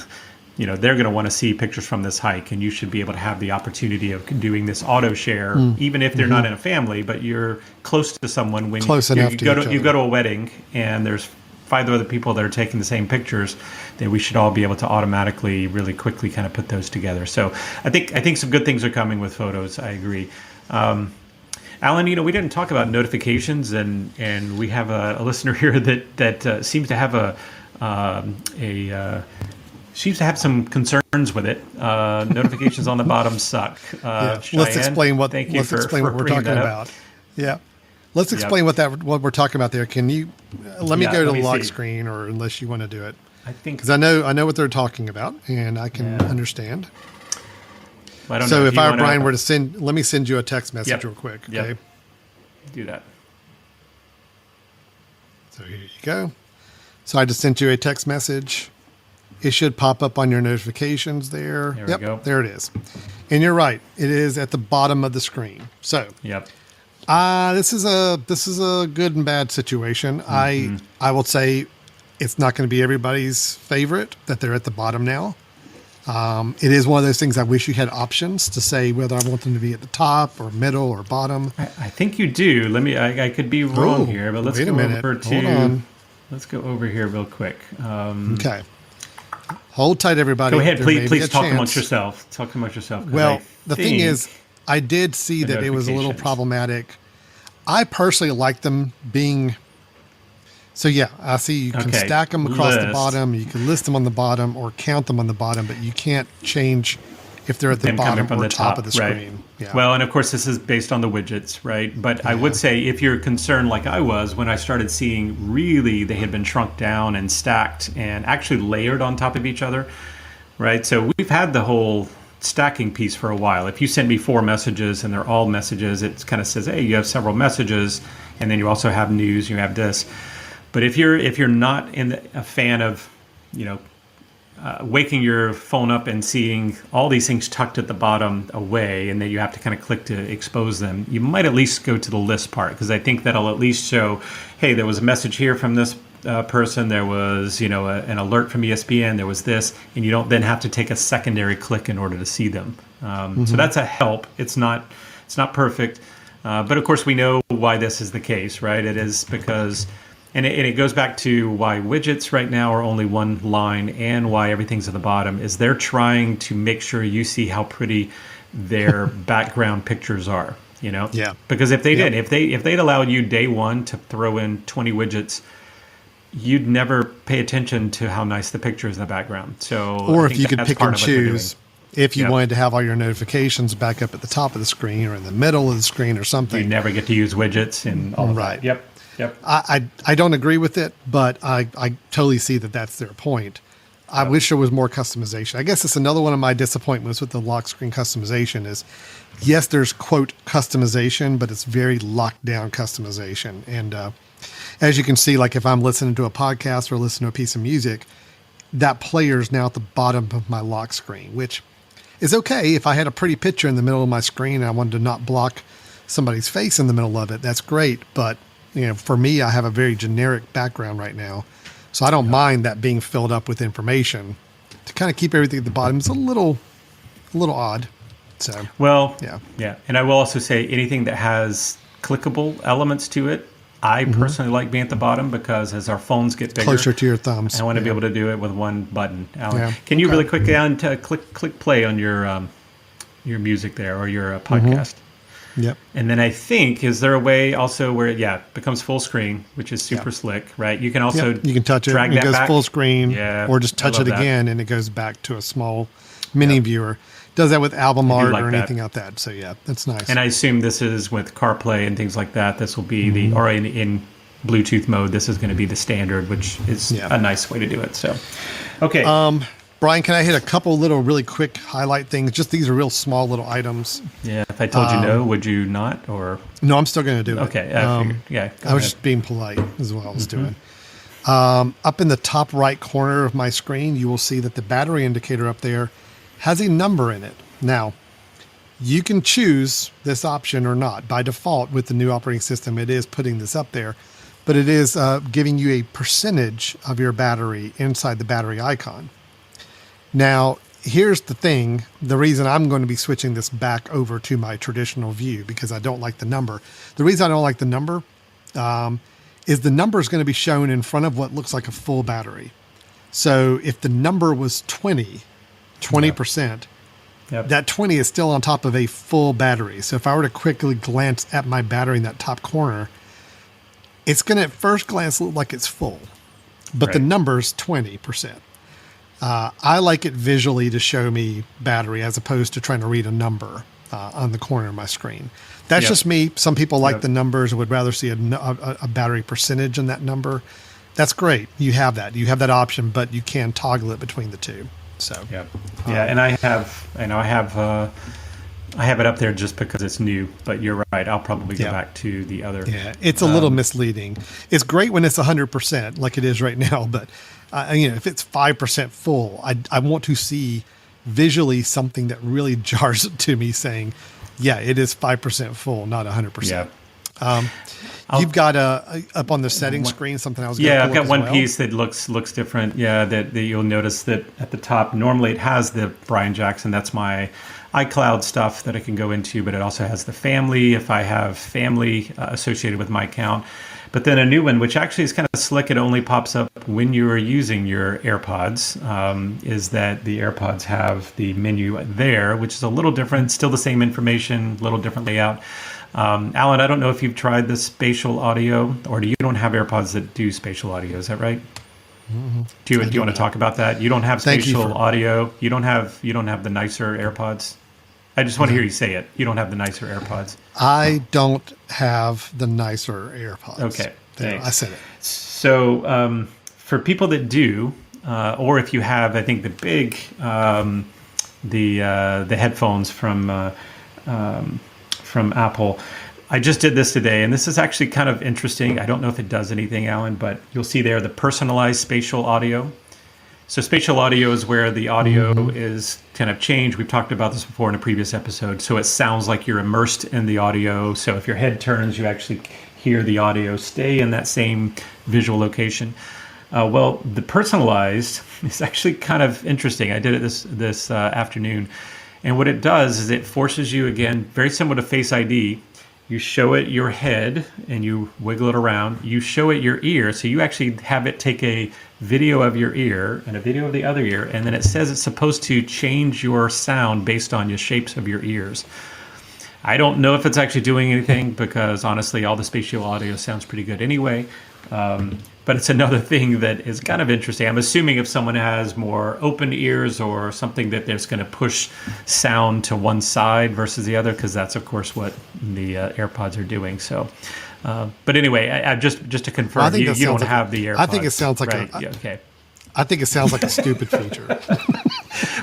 they're going to want to see pictures from this hike, and you should be able to have the opportunity of doing this auto share, even if they're not in a family, but you're close to someone when you go to a wedding and there's 5 other people that are taking the same pictures, then we should all be able to automatically, really quickly kind of put those together. So I think some good things are coming with photos. I agree. Alan, we didn't talk about notifications, and we have a listener here that seems to have seems to have some concerns with it. Notifications on the bottom suck. Let's explain what we're talking about. Yeah. Let's explain what we're talking about there. Can you let me go to the lock screen, or unless you want to do it? I think, because I know what they're talking about, and I can understand. Well, I don't so know if I, Brian, were to let me send you a text message real quick. Okay. Yep. Do that. So here you go. So I just sent you a text message. It should pop up on your notifications there. There we go. There it is. And you're right. It is at the bottom of the screen. So this is a good and bad situation. I will say it's not going to be everybody's favorite that they're at the bottom now. It is one of those things I wish you had options to say whether I want them to be at the top or middle or bottom. I think you do. I could be wrong here, but let's go over to. Hold on. Let's go over here real quick. Okay. Hold tight, everybody. Go ahead, please talk amongst yourself. Well, the thing is, I did see that it was a little problematic. I personally like them being. So I see you can stack them across the bottom. You can list them on the bottom or count them on the bottom, but you can't change if they're at the bottom or top of the screen. Right. Yeah. Well, and of course, this is based on the widgets, right? But I would say if you're concerned like I was when I started seeing really they had been shrunk down and stacked and actually layered on top of each other, right? So we've had the whole stacking piece for a while. If you send me 4 messages and they're all messages, it kind of says, hey, you have several messages, and then you also have news, you have this. But if you're not a fan of, waking your phone up and seeing all these things tucked at the bottom away, and then you have to kind of click to expose them, you might at least go to the list part, because I think that'll at least show, hey, there was a message here from this person, there was an alert from ESPN, there was this, and you don't then have to take a secondary click in order to see them. So that's a help. It's not perfect, but of course we know why this is the case, right? It is because. And it goes back to why widgets right now are only one line, and why everything's at the bottom is they're trying to make sure you see how pretty their background pictures are, Yeah. Because if they did, if they'd allowed you day one to throw in 20 widgets, you'd never pay attention to how nice the picture is in the background. So, or if you could pick and choose, if you wanted to have all your notifications back up at the top of the screen or in the middle of the screen or something, you never get to use widgets and all right. That. Yep. I don't agree with it, but I totally see that that's their point. I wish there was more customization. I guess it's another one of my disappointments with the lock screen customization is, yes, there's, quote, customization, but it's very locked down customization. And as you can see, like if I'm listening to a podcast or listening to a piece of music, that player is now at the bottom of my lock screen, which is okay. If I had a pretty picture in the middle of my screen and I wanted to not block somebody's face in the middle of it, that's great. But for me, I have a very generic background right now, so I don't mind that being filled up with information. To kind of keep everything at the bottom is a little odd. So yeah. And I will also say anything that has clickable elements to it, I personally like being at the bottom, because as our phones get bigger, closer to your thumbs, I want to be able to do it with one button. Alan, can you really quick down to click play on your music there or your podcast. Yep. And then I think, is there a way also where it becomes full screen, which is super slick, right? You can also you can touch it. drag It that goes back. full screen, Yeah, or just I touch love it that. again, and it goes back to a small mini viewer. Does that with album art like or that. anything like that. So yeah, that's nice. And I assume this is with CarPlay and things like that. This will be or in Bluetooth mode. This is going to be the standard, which is a nice way to do it. So, okay. Brian, can I hit a couple little really quick highlight things? Just these are real small little items. Yeah, if I told you no, would you not? Or No, I'm still going to do it. okay, I figured. Yeah, I was just being polite is what I was doing. Up in the top right corner of my screen, you will see that the battery indicator up there has a number in it. Now, you can choose this option or not. By default, with the new operating system, it is putting this up there, but it is giving you a percentage of your battery inside the battery icon. Now, here's the thing. The reason I'm going to be switching this back over to my traditional view, because I don't like the number. The reason I don't like the number is the number is going to be shown in front of what looks like a full battery. So if the number was 20%, that 20 is still on top of a full battery. So if I were to quickly glance at my battery in that top corner, it's going to at first glance look like it's full, but the number's 20%. I like it visually to show me battery as opposed to trying to read a number on the corner of my screen. That's just me. Some people like the numbers and would rather see a battery percentage in that number. That's great. You have that. You have that option, but you can toggle it between the two. So and I have it up there just because it's new. But you're right. I'll probably go back to the other. Yeah, it's a little misleading. It's great when it's 100%, like it is right now. But if it's 5% full, I want to see visually something that really jars it to me, saying, "Yeah, it is 5% full, not 100%." Yeah. You've got up on the settings screen something I was. I've got one piece that looks different. Yeah, that you'll notice that at the top. Normally, it has the Brian Jackson. That's my iCloud stuff that I can go into, but it also has the family if I have family associated with my account. But then a new one, which actually is kind of slick, it only pops up when you are using your AirPods, is that the AirPods have the menu there, which is a little different, still the same information, a little different layout. Alan, I don't know if you've tried the spatial audio, or you don't have AirPods that do spatial audio, is that right? Mm-hmm. Do you want to talk about that? You don't have spatial audio. You don't have the nicer AirPods. I just want to hear you say it. You don't have the nicer AirPods. I don't have the nicer AirPods. Okay, there, I said it. So for people that do, or if you have, I think the big the headphones from Apple. I just did this today, and this is actually kind of interesting. I don't know if it does anything, Alan, but you'll see there the personalized spatial audio. So spatial audio is where the audio is kind of changed. We've talked about this before in a previous episode. So it sounds like you're immersed in the audio. So if your head turns, you actually hear the audio stay in that same visual location. Well, the personalized is actually kind of interesting. I did it this afternoon. And what it does is it forces you, again, very similar to Face ID, you show it your head and you wiggle it around. You show it your ear. So you actually have it take a video of your ear and a video of the other ear. And then it says it's supposed to change your sound based on the shapes of your ears. I don't know if it's actually doing anything because honestly, all the spatial audio sounds pretty good anyway. But it's another thing that is kind of interesting. I'm assuming if someone has more open ears or something that there's going to push sound to one side versus the other, because that's, of course, what the AirPods are doing. So, but anyway, I just to confirm, you don't have the AirPods. I think it sounds like right? Okay. I think it sounds like a stupid feature.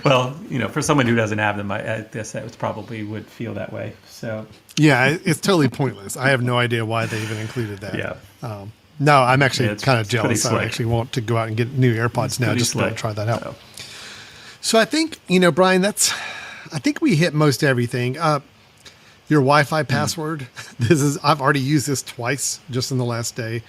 Well, for someone who doesn't have them, I guess that probably would feel that way. So yeah, it's totally pointless. I have no idea why they even included that. Yeah. No, I'm actually kind of jealous. I actually want to go out and get new AirPods now just to try that out. So I think, Brian, I think we hit most everything. Your Wi-Fi password. I've already used this twice just in the last day.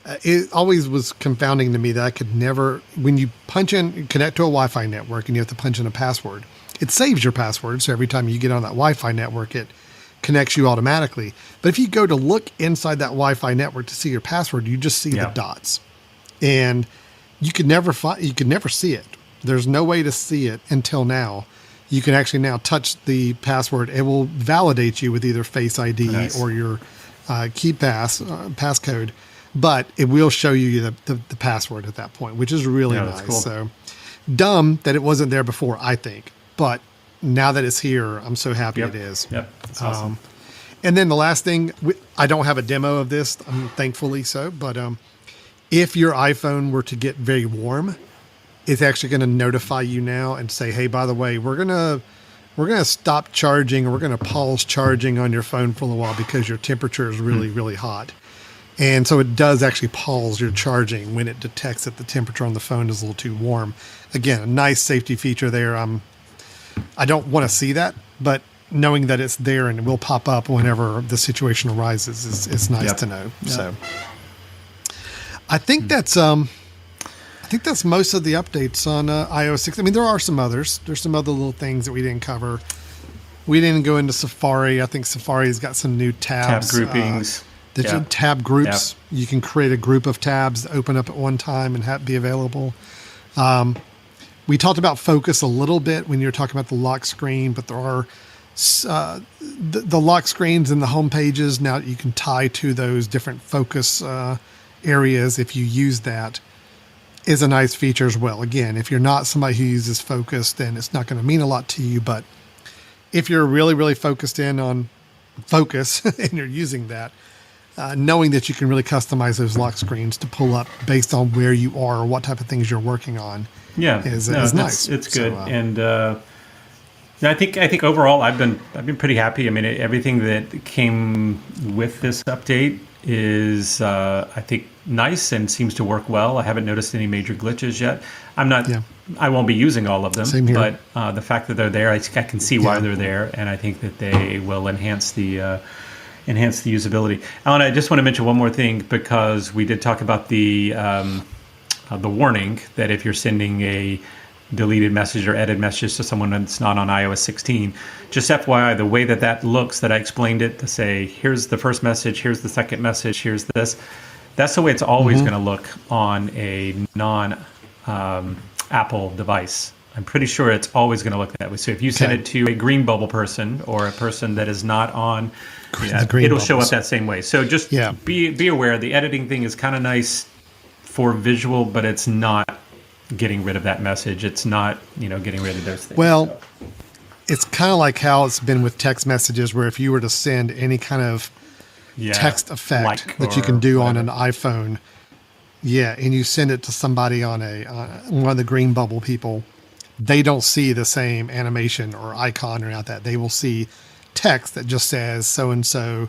It always was confounding to me that I could never, when you connect to a Wi-Fi network and you have to punch in a password, it saves your password. So every time you get on that Wi-Fi network, it connects you automatically. But if you go to look inside that Wi-Fi network to see your password, you just see the dots, and you could never see it. There's no way to see it until now. you can actually now touch the password. It will validate you with either Face ID or your passcode, but it will show you the password at that point, which is really nice. Cool. So dumb that it wasn't there before, I think, but now that it's here, I'm so happy it is. Yep, that's awesome. And then the last thing, I don't have a demo of this, thankfully so, but if your iPhone were to get very warm, it's actually going to notify you now and say, hey, by the way, we're going to stop charging, or we're going to pause charging on your phone for a while because your temperature is really, really hot. And so it does actually pause your charging when it detects that the temperature on the phone is a little too warm. Again, a nice safety feature there. I don't want to see that, but knowing that it's there and it will pop up whenever the situation arises is nice to know. Yep. So I think that's most of the updates on iOS 6. I mean, there are some others. There's some other little things that we didn't cover. We didn't go into Safari. I think Safari's got some new tabs. Tab groupings. Tab groups. Yep. You can create a group of tabs that open up at one time and be available. We talked about focus a little bit when you were talking about the lock screen, but there are the lock screens and the home pages now that you can tie to those different focus areas. If you use that, is a nice feature as well. Again, if you're not somebody who uses focus, then it's not going to mean a lot to you. But if you're really, really focused in on focus and you're using that, knowing that you can really customize those lock screens to pull up based on where you are or what type of things you're working on, is nice. It's good, and I think overall I've been pretty happy. I mean, everything that came with this update is I think nice and seems to work well. I haven't noticed any major glitches yet. I won't be using all of them, Same here. But the fact that they're there, I can see why they're there, and I think that they will enhance the usability. Alan, I just want to mention one more thing, because we did talk about the warning that if you're sending a deleted message or edited message to someone that's not on iOS 16, just FYI, the way that looks, that I explained it to say, here's the first message, here's the second message, here's this, that's the way it's always going to look on a non-Apple device. I'm pretty sure it's always going to look that way. So if you send it to a green bubble person or a person that is not on, it'll show up that same way. So just be aware. The editing thing is kind of nice for visual, but it's not getting rid of that message. It's not, getting rid of those things. Well, it's kind of like how it's been with text messages, where if you were to send any kind of text effect that you can do on an iPhone, and you send it to somebody on one of the green bubble people, they don't see the same animation or icon or that. They will see text that just says so-and-so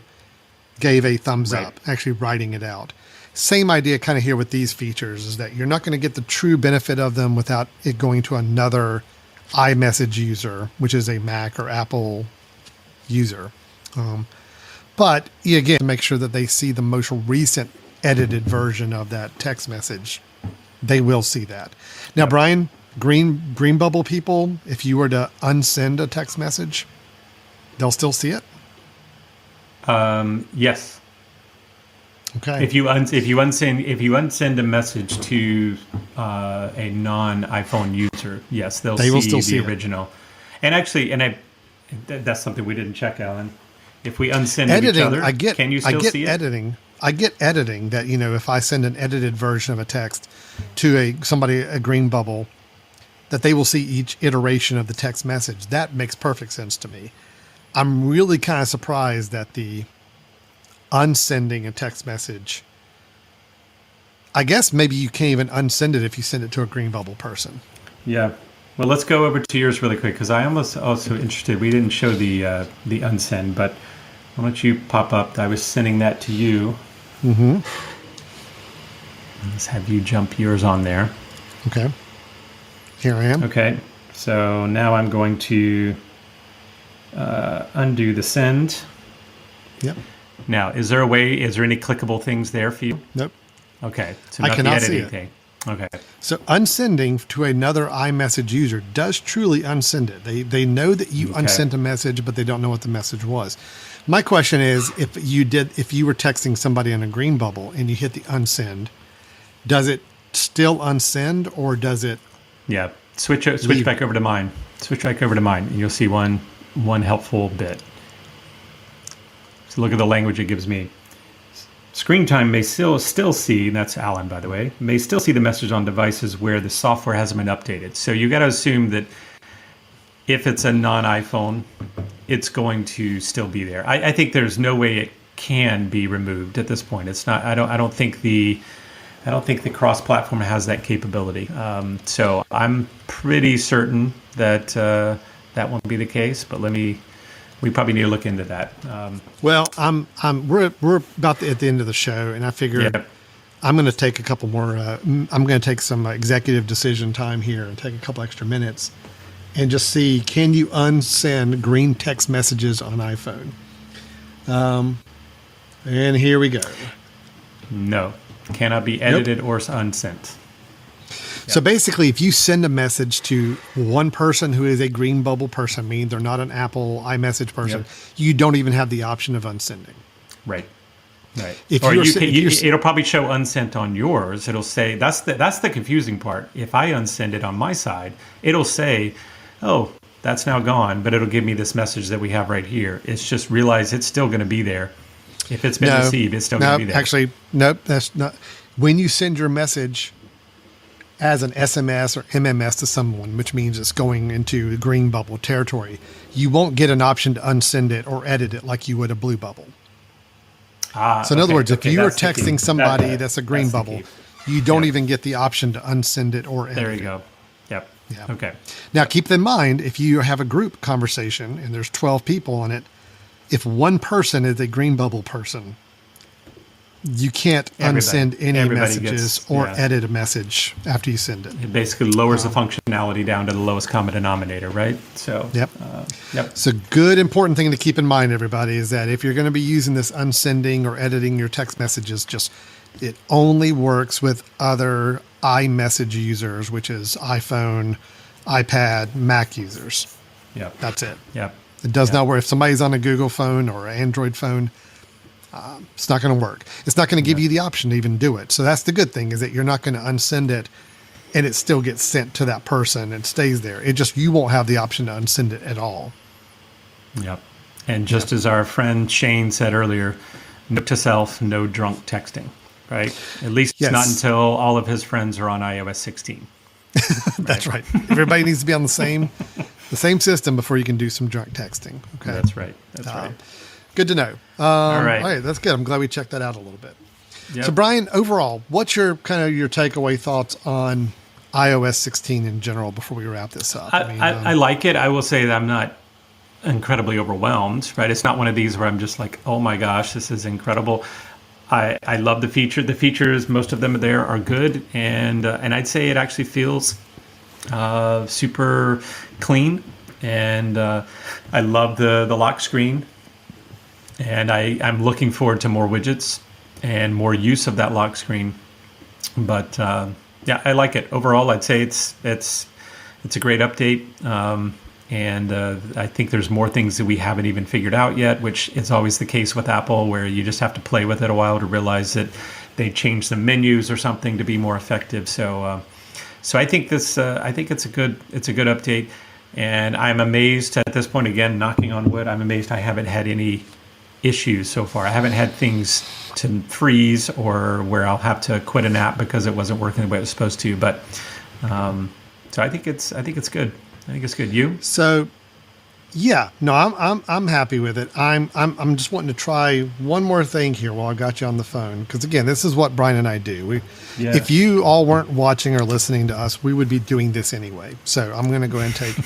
gave a thumbs up, actually writing it out. Same idea kind of here with these features, is that you're not going to get the true benefit of them without it going to another iMessage user, which is a Mac or Apple user. But again, to make sure that they see the most recent edited version of that text message, they will see that. Now, Brian, green bubble people, if you were to unsend a text message, they'll still see it? Yes. Okay. If you unsend a message to a non-iPhone user, yes, they will still see the original. And actually, that's something we didn't check, Alan. If we unsend each other, can you still see it? I get editing that, if I send an edited version of a text to a green bubble, that they will see each iteration of the text message. That makes perfect sense to me. I'm really kind of surprised that the unsending a text message, I guess maybe you can't even unsend it if you send it to a green bubble person. Yeah. Well, let's go over to yours really quick, because I am also interested. We didn't show the unsend, but why don't you pop up? I was sending that to you. Mm-hmm. Let's have you jump yours on there. Okay. Here I am. Okay. So now I'm going to undo the send. Yep. Now, is there any clickable things there for you? Nope. Okay. So I not cannot the editing see it. thing. Okay. So unsending to another iMessage user does truly unsend it. They know that you unsent a message, but they don't know what the message was. My question is, if you were texting somebody in a green bubble and you hit the unsend, does it still unsend, or does it? Yeah. Switch back over to mine. Switch back over to mine, and you'll see one helpful bit. So look at the language it gives me. Screen time may still see, that's Alan, by the way, may still see the message on devices where the software hasn't been updated. So you got to assume that if it's a non-iPhone, it's going to still be there. I think there's no way it can be removed at this point. It's not. I don't think the cross-platform has that capability. So I'm pretty certain that that won't be the case. But we probably need to look into that. Well, we're about at the end of the show, and I figured I'm going to take a couple more. I'm going to take some executive decision time here and take a couple extra minutes and just see, can you unsend green text messages on iPhone? And here we go. No, cannot be edited or unsent. So basically, if you send a message to one person who is a green bubble person, meaning they're not an Apple iMessage person, you don't even have the option of unsending. Right. If it'll probably show unsent on yours. It'll say that's the confusing part. If I unsend it on my side, it'll say, "Oh, that's now gone," but it'll give me this message that we have right here. It's just realize it's still going to be there. If it's been received, it's still going to be there. Actually, nope, that's not. When you send your message as an SMS or MMS to someone, which means it's going into the green bubble territory, you won't get an option to unsend it or edit it like you would a blue bubble. So in other words, if you are texting somebody that's a green bubble, you don't even get the option to unsend it or edit it. There you go. Yep. Yeah. Okay. Now, keep in mind, if you have a group conversation and there's 12 people in it, if one person is a green bubble person, you can't unsend any messages or edit a message after you send it. It basically lowers the functionality down to the lowest common denominator, right? So, yep. So, good important thing to keep in mind, everybody, is that if you're going to be using this unsending or editing your text messages, it only works with other iMessage users, which is iPhone, iPad, Mac users. Yep. That's it. Yep. It does not work. If somebody's on a Google phone or an Android phone, it's not going to work. It's not going to give you the option to even do it. So that's the good thing, is that you're not going to unsend it and it still gets sent to that person and stays there. You won't have the option to unsend it at all. Yep. And just as our friend Shane said earlier, note to self, no drunk texting, right? At least not until all of his friends are on iOS 16. That's right. Everybody needs to be on the same system before you can do some drunk texting. Okay. That's right. That's right. Good to know. All right, that's good. I'm glad we checked that out a little bit. Yep. So, Brian, overall, what's your takeaway thoughts on iOS 16 in general before we wrap this up? I like it. I will say that I'm not incredibly overwhelmed. Right? It's not one of these where I'm just like, oh my gosh, this is incredible. I love the feature. The features, most of them there are good, and I'd say it actually feels super clean. And I love the lock screen. And I'm looking forward to more widgets and more use of that lock screen. But I like it. Overall, I'd say it's a great update. And I think there's more things that we haven't even figured out yet, which is always the case with Apple, where you just have to play with it a while to realize that they changed some menus or something to be more effective. So I think it's a good update. And I'm amazed at this point, again, knocking on wood, I'm amazed I haven't had any issues so far. I haven't had things to freeze or where I'll have to quit an app because it wasn't working the way it was supposed to. But so I think it's good. I think it's good. You? So, yeah, no, I'm happy with it. I'm just wanting to try one more thing here while I got you on the phone, because again, this is what Brian and I do. If you all weren't watching or listening to us, we would be doing this anyway. So I'm going to go ahead and take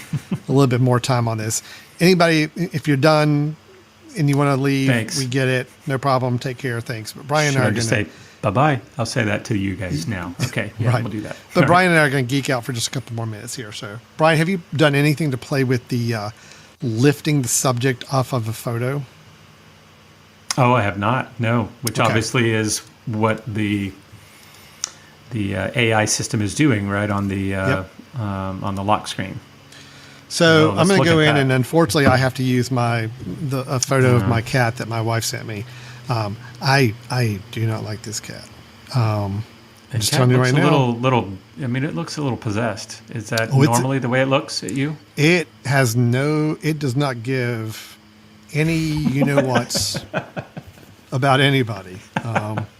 a little bit more time on this. Anybody, if you're done and you want to leave, Thanks. we get it. No problem. Take care. Thanks. But Brian and I are going to say bye-bye. I'll say that to you guys now. Okay. Yeah, right. We'll do that. But Brian and I are going to geek out for just a couple more minutes here. So, Brian, have you done anything to play with the lifting the subject off of a photo? Oh, I have not. No. Which obviously is what the AI system is doing, right, on the lock screen. So I'm going to go in, and unfortunately, I have to use a photo of my cat that my wife sent me. I do not like this cat. I'm just cat telling you looks right a now. little. I mean, it looks a little possessed. Is that Oh, normally the way it looks at you? it does not give any what's about anybody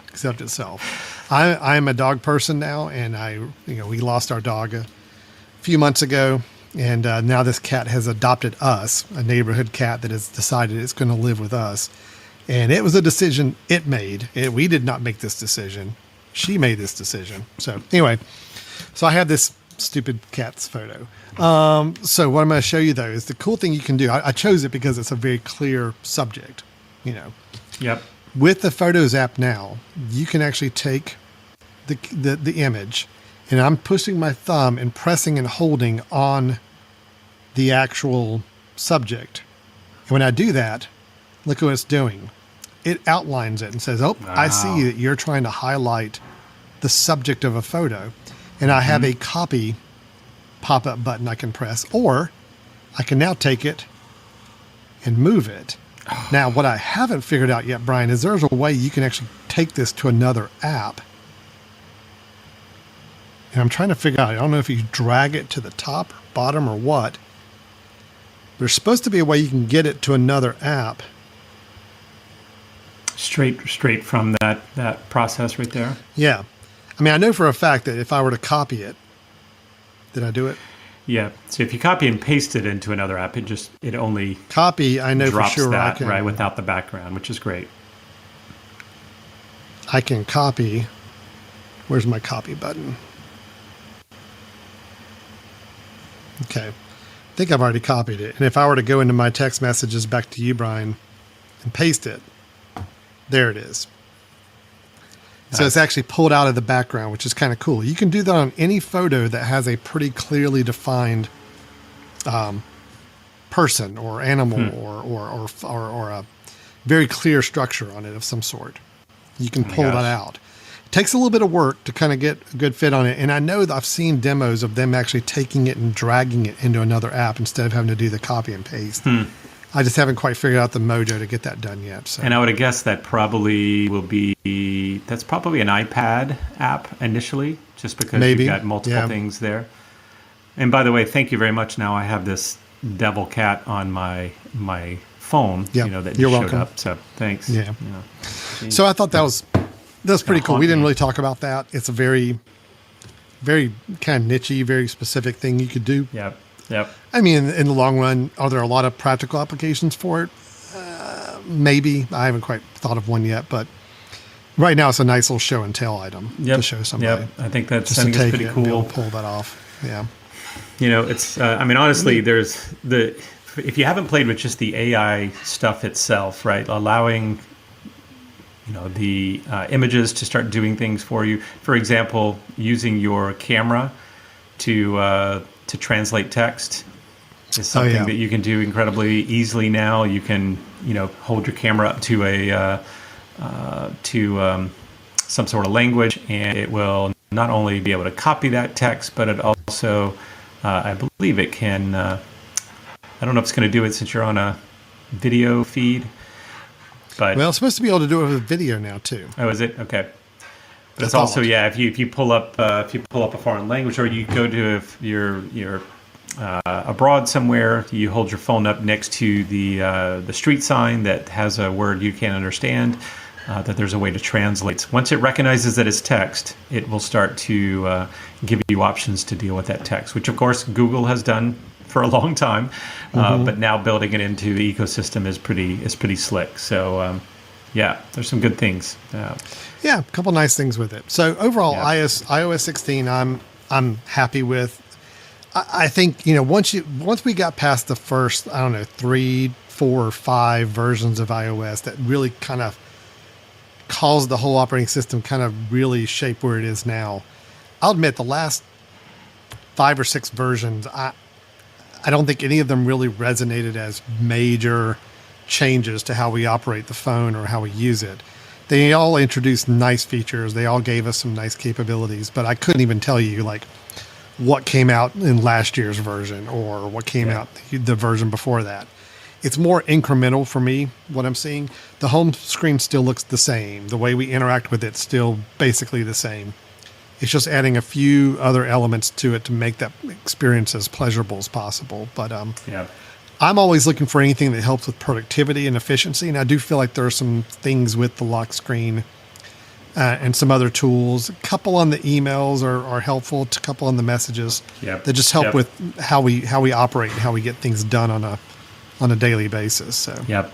except itself. I'm a dog person now, and we lost our dog a few months ago, and now this cat has adopted us, a neighborhood cat that has decided it's going to live with us. And it was a decision it made. We did not make this decision. She made this decision. So anyway, so I have this stupid cat's photo. So what I'm going to show you though is the cool thing you can do. I chose it because it's a very clear subject. Yep. With the Photos app now, you can actually take the image, and I'm pushing my thumb and pressing and holding on the actual subject. And when I do that, look what it's doing. It outlines it and says, oh, wow. I see that you're trying to highlight the subject of a photo. And I have a copy pop-up button I can press, or I can now take it and move it. Now, what I haven't figured out yet, Brian, is there's a way you can actually take this to another app. And I'm trying to figure out, I don't know if you drag it to the top or bottom or what. There's supposed to be a way you can get it to another app. Straight from that process right there. Yeah. I mean, I know for a fact that if I were to copy it, did I do it? Yeah. So if you copy and paste it into another app, it only copy. I know drops for sure that I can, right without the background, which is great. I can copy. Where's my copy button? Okay. I think I've already copied it. And if I were to go into my text messages back to you, Brian, and paste it, there it is. So it's actually pulled out of the background, which is kind of cool. You can do that on any photo that has a pretty clearly defined person or animal or a very clear structure on it of some sort. You can pull that out. It takes a little bit of work to kind of get a good fit on it. And I know that I've seen demos of them actually taking it and dragging it into another app instead of having to do the copy and paste. I just haven't quite figured out the mojo to get that done yet. So. And I would have guessed that probably that's probably an iPad app initially, just because you've got multiple things there. And by the way, thank you very much. Now I have this devil cat on my phone, that You're showed welcome. up. So thanks. Yeah. So I thought that was pretty cool. We didn't really talk about that. It's a very, very kind of niche-y, very specific thing you could do. Yep. I mean, in the long run, are there a lot of practical applications for it? Maybe. I haven't quite thought of one yet, but right now it's a nice little show and tell item to show somebody. Yep. I think that's just to take pretty it cool. And be able to pull that off. Yeah. It's. I mean, honestly, there's if you haven't played with just the AI stuff itself, right? Allowing the images to start doing things for you. For example, using your camera to translate text is something that you can do incredibly easily now. You can, hold your camera up to some sort of language, and it will not only be able to copy that text, but it also, I believe it can, I don't know if it's going to do it since you're on a video feed. But, well, it's supposed to be able to do it with video now too. Oh, is it? Okay. But it's also, if you pull up a foreign language, or you go to if you're abroad somewhere, you hold your phone up next to the street sign that has a word you can't understand, that there's a way to translate. Once it recognizes that it's text, it will start to give you options to deal with that text, which of course Google has done for a long time, but now building it into the ecosystem is pretty slick. So. There's some good things. A couple nice things with it. So overall, iOS 16, I'm happy with. I think once we got past the first 3, 4, or 5 versions of iOS that really kind of caused the whole operating system kind of really shape where it is now. I'll admit the last 5 or 6 versions, I don't think any of them really resonated as major changes to how we operate the phone or how we use it. They all introduced nice features. They all gave us some nice capabilities, but I couldn't even tell you what came out in last year's version or what came out the version before that. It's more incremental for me, what I'm seeing. The home screen still looks the same. The way we interact with it's still basically the same. It's just adding a few other elements to it to make that experience as pleasurable as possible. But Yeah. I'm always looking for anything that helps with productivity and efficiency. And I do feel like there are some things with the lock screen and some other tools. A couple on the emails are helpful. A couple on the messages that just help with how we operate and how we get things done on a daily basis. So Yep.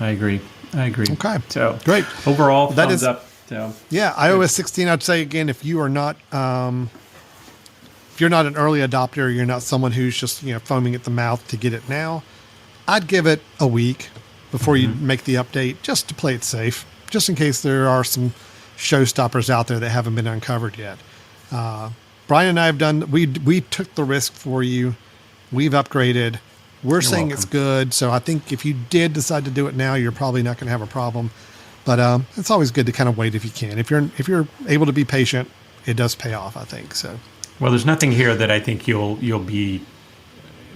I agree. Okay. So great. Overall, That thumbs is- up. So Yeah, iOS 16. I'd say again, if you are not, if you're not an early adopter, you're not someone who's just foaming at the mouth to get it now. I'd give it a week before you make the update, just to play it safe, just in case there are some showstoppers out there that haven't been uncovered yet. Brian and I have done. We took the risk for you. We've upgraded. We're saying welcome. it's good. So I think if you did decide to do it now, you're probably not going to have a problem. But it's always good to kind of wait if you can. If you're able to be patient, it does pay off, I think. So. Well, there's nothing here that I think you'll be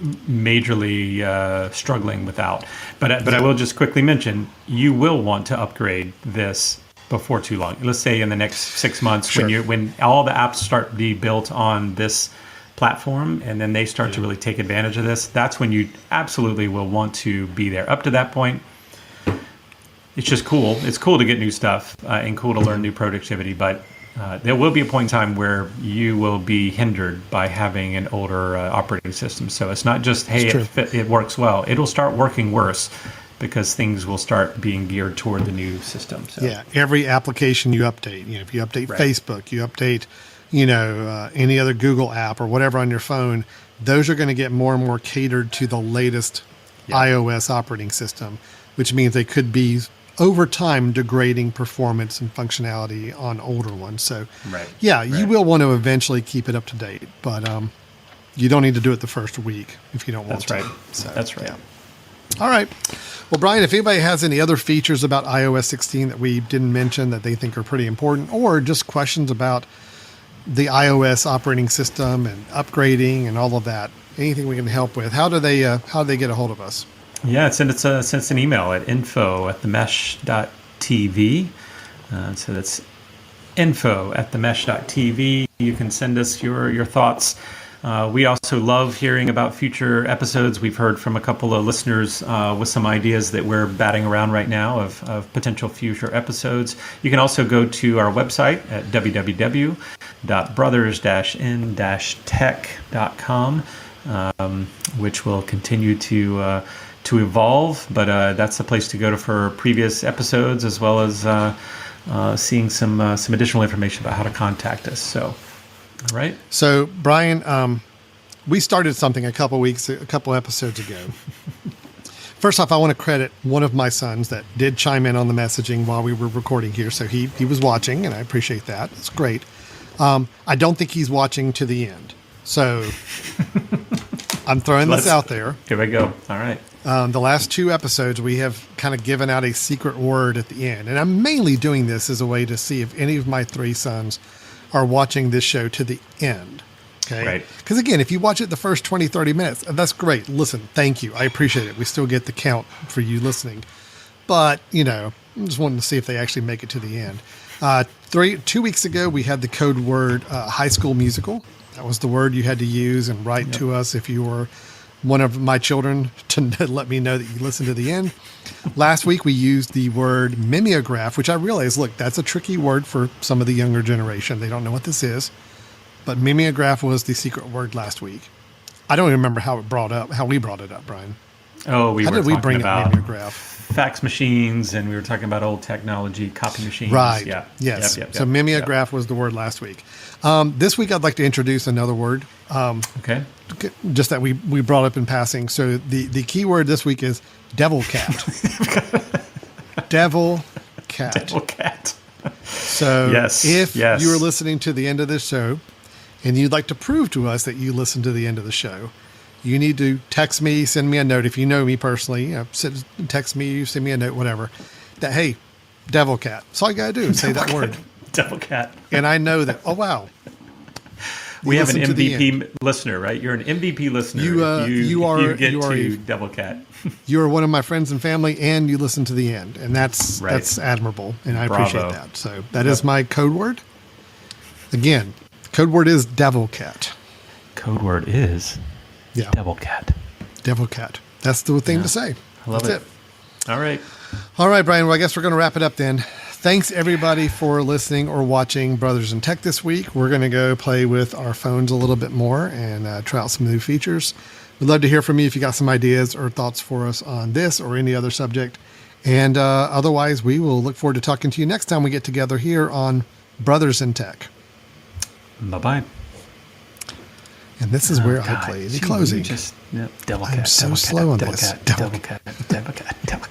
majorly struggling without. But I will just quickly mention, you will want to upgrade this before too long. Let's say in the next 6 months, Sure. when all the apps start to be built on this platform, and then they start to really take advantage of this, that's when you absolutely will want to be there. Up to that point, it's just cool. It's cool to get new stuff and cool to learn new productivity, but there will be a point in time where you will be hindered by having an older operating system. So it's not just, hey, it works well. It'll start working worse because things will start being geared toward the new system. So. Yeah, every application you update, if you update Facebook, you update, any other Google app or whatever on your phone, those are going to get more and more catered to the latest iOS operating system, which means they could be over time degrading performance and functionality on older ones. So you will want to eventually keep it up to date, but you don't need to do it the first week if you don't want to. That's right. So, That's right. Yeah. All right. Well, Brian, if anybody has any other features about iOS 16 that we didn't mention that they think are pretty important, or just questions about the iOS operating system and upgrading and all of that, anything we can help with, how do they get a hold of us? Yeah, send us an email at info@themesh.tv. So that's info@themesh.tv. You can send us your thoughts. We also love hearing about future episodes. We've heard from a couple of listeners with some ideas that we're batting around right now of potential future episodes. You can also go to our website at www.brothers-in-tech.com, which will continue to evolve, but that's the place to go for previous episodes, as well as seeing some additional information about how to contact us. So, all right. So, Brian, we started something a couple episodes ago. First off, I want to credit one of my sons that did chime in on the messaging while we were recording here. So he was watching, and I appreciate that. It's great. I don't think he's watching to the end. So I'm throwing this out there. Here we go. All right. The last 2 episodes, we have kind of given out a secret word at the end. And I'm mainly doing this as a way to see if any of my 3 sons are watching this show to the end. Okay. Right. Because again, if you watch it the first 20, 30 minutes, that's great. Listen, thank you. I appreciate it. We still get the count for you listening. But, I'm just wanting to see if they actually make it to the end. 2 weeks ago, we had the code word High School Musical. That was the word you had to use and write to us if you were one of my children to let me know that you listened to the end. Last week, we used the word mimeograph, which I realized, look, that's a tricky word for some of the younger generation. They don't know what this is. But mimeograph was the secret word last week. I don't even remember how we brought it up, Brian. Oh, how did we bring up mimeograph? Fax machines, and we were talking about old technology, copy machines. Right. Yeah. Yes. Yep. So mimeograph was the word last week. This week, I'd like to introduce another word. Okay. Just that we brought up in passing. So the key word this week is devil cat. Devil cat. Devil cat. So if you are listening to the end of this show and you'd like to prove to us that you listened to the end of the show, you need to text me, send me a note. If you know me personally, text me, send me a note, whatever. That, hey, devil cat. That's all you got to do is say that word. Devil cat. And I know that, oh, wow. We have an MVP listener, right? You're an MVP listener. You get to Devil Cat. You are one of my friends and family, and you listen to the end, and that's admirable, and I appreciate that. So that is my code word. Again, code word is devil cat. Code word is devil cat. Devil cat. That's the thing to say. I love it. All right. All right, Brian. Well, I guess we're going to wrap it up then. Thanks, everybody, for listening or watching Brothers in Tech this week. We're going to go play with our phones a little bit more and try out some new features. We'd love to hear from you if you got some ideas or thoughts for us on this or any other subject. And otherwise, we will look forward to talking to you next time we get together here on Brothers in Tech. Bye-bye. And this is where I play the closing. Devil cat. I'm so slow on this. Devil cat.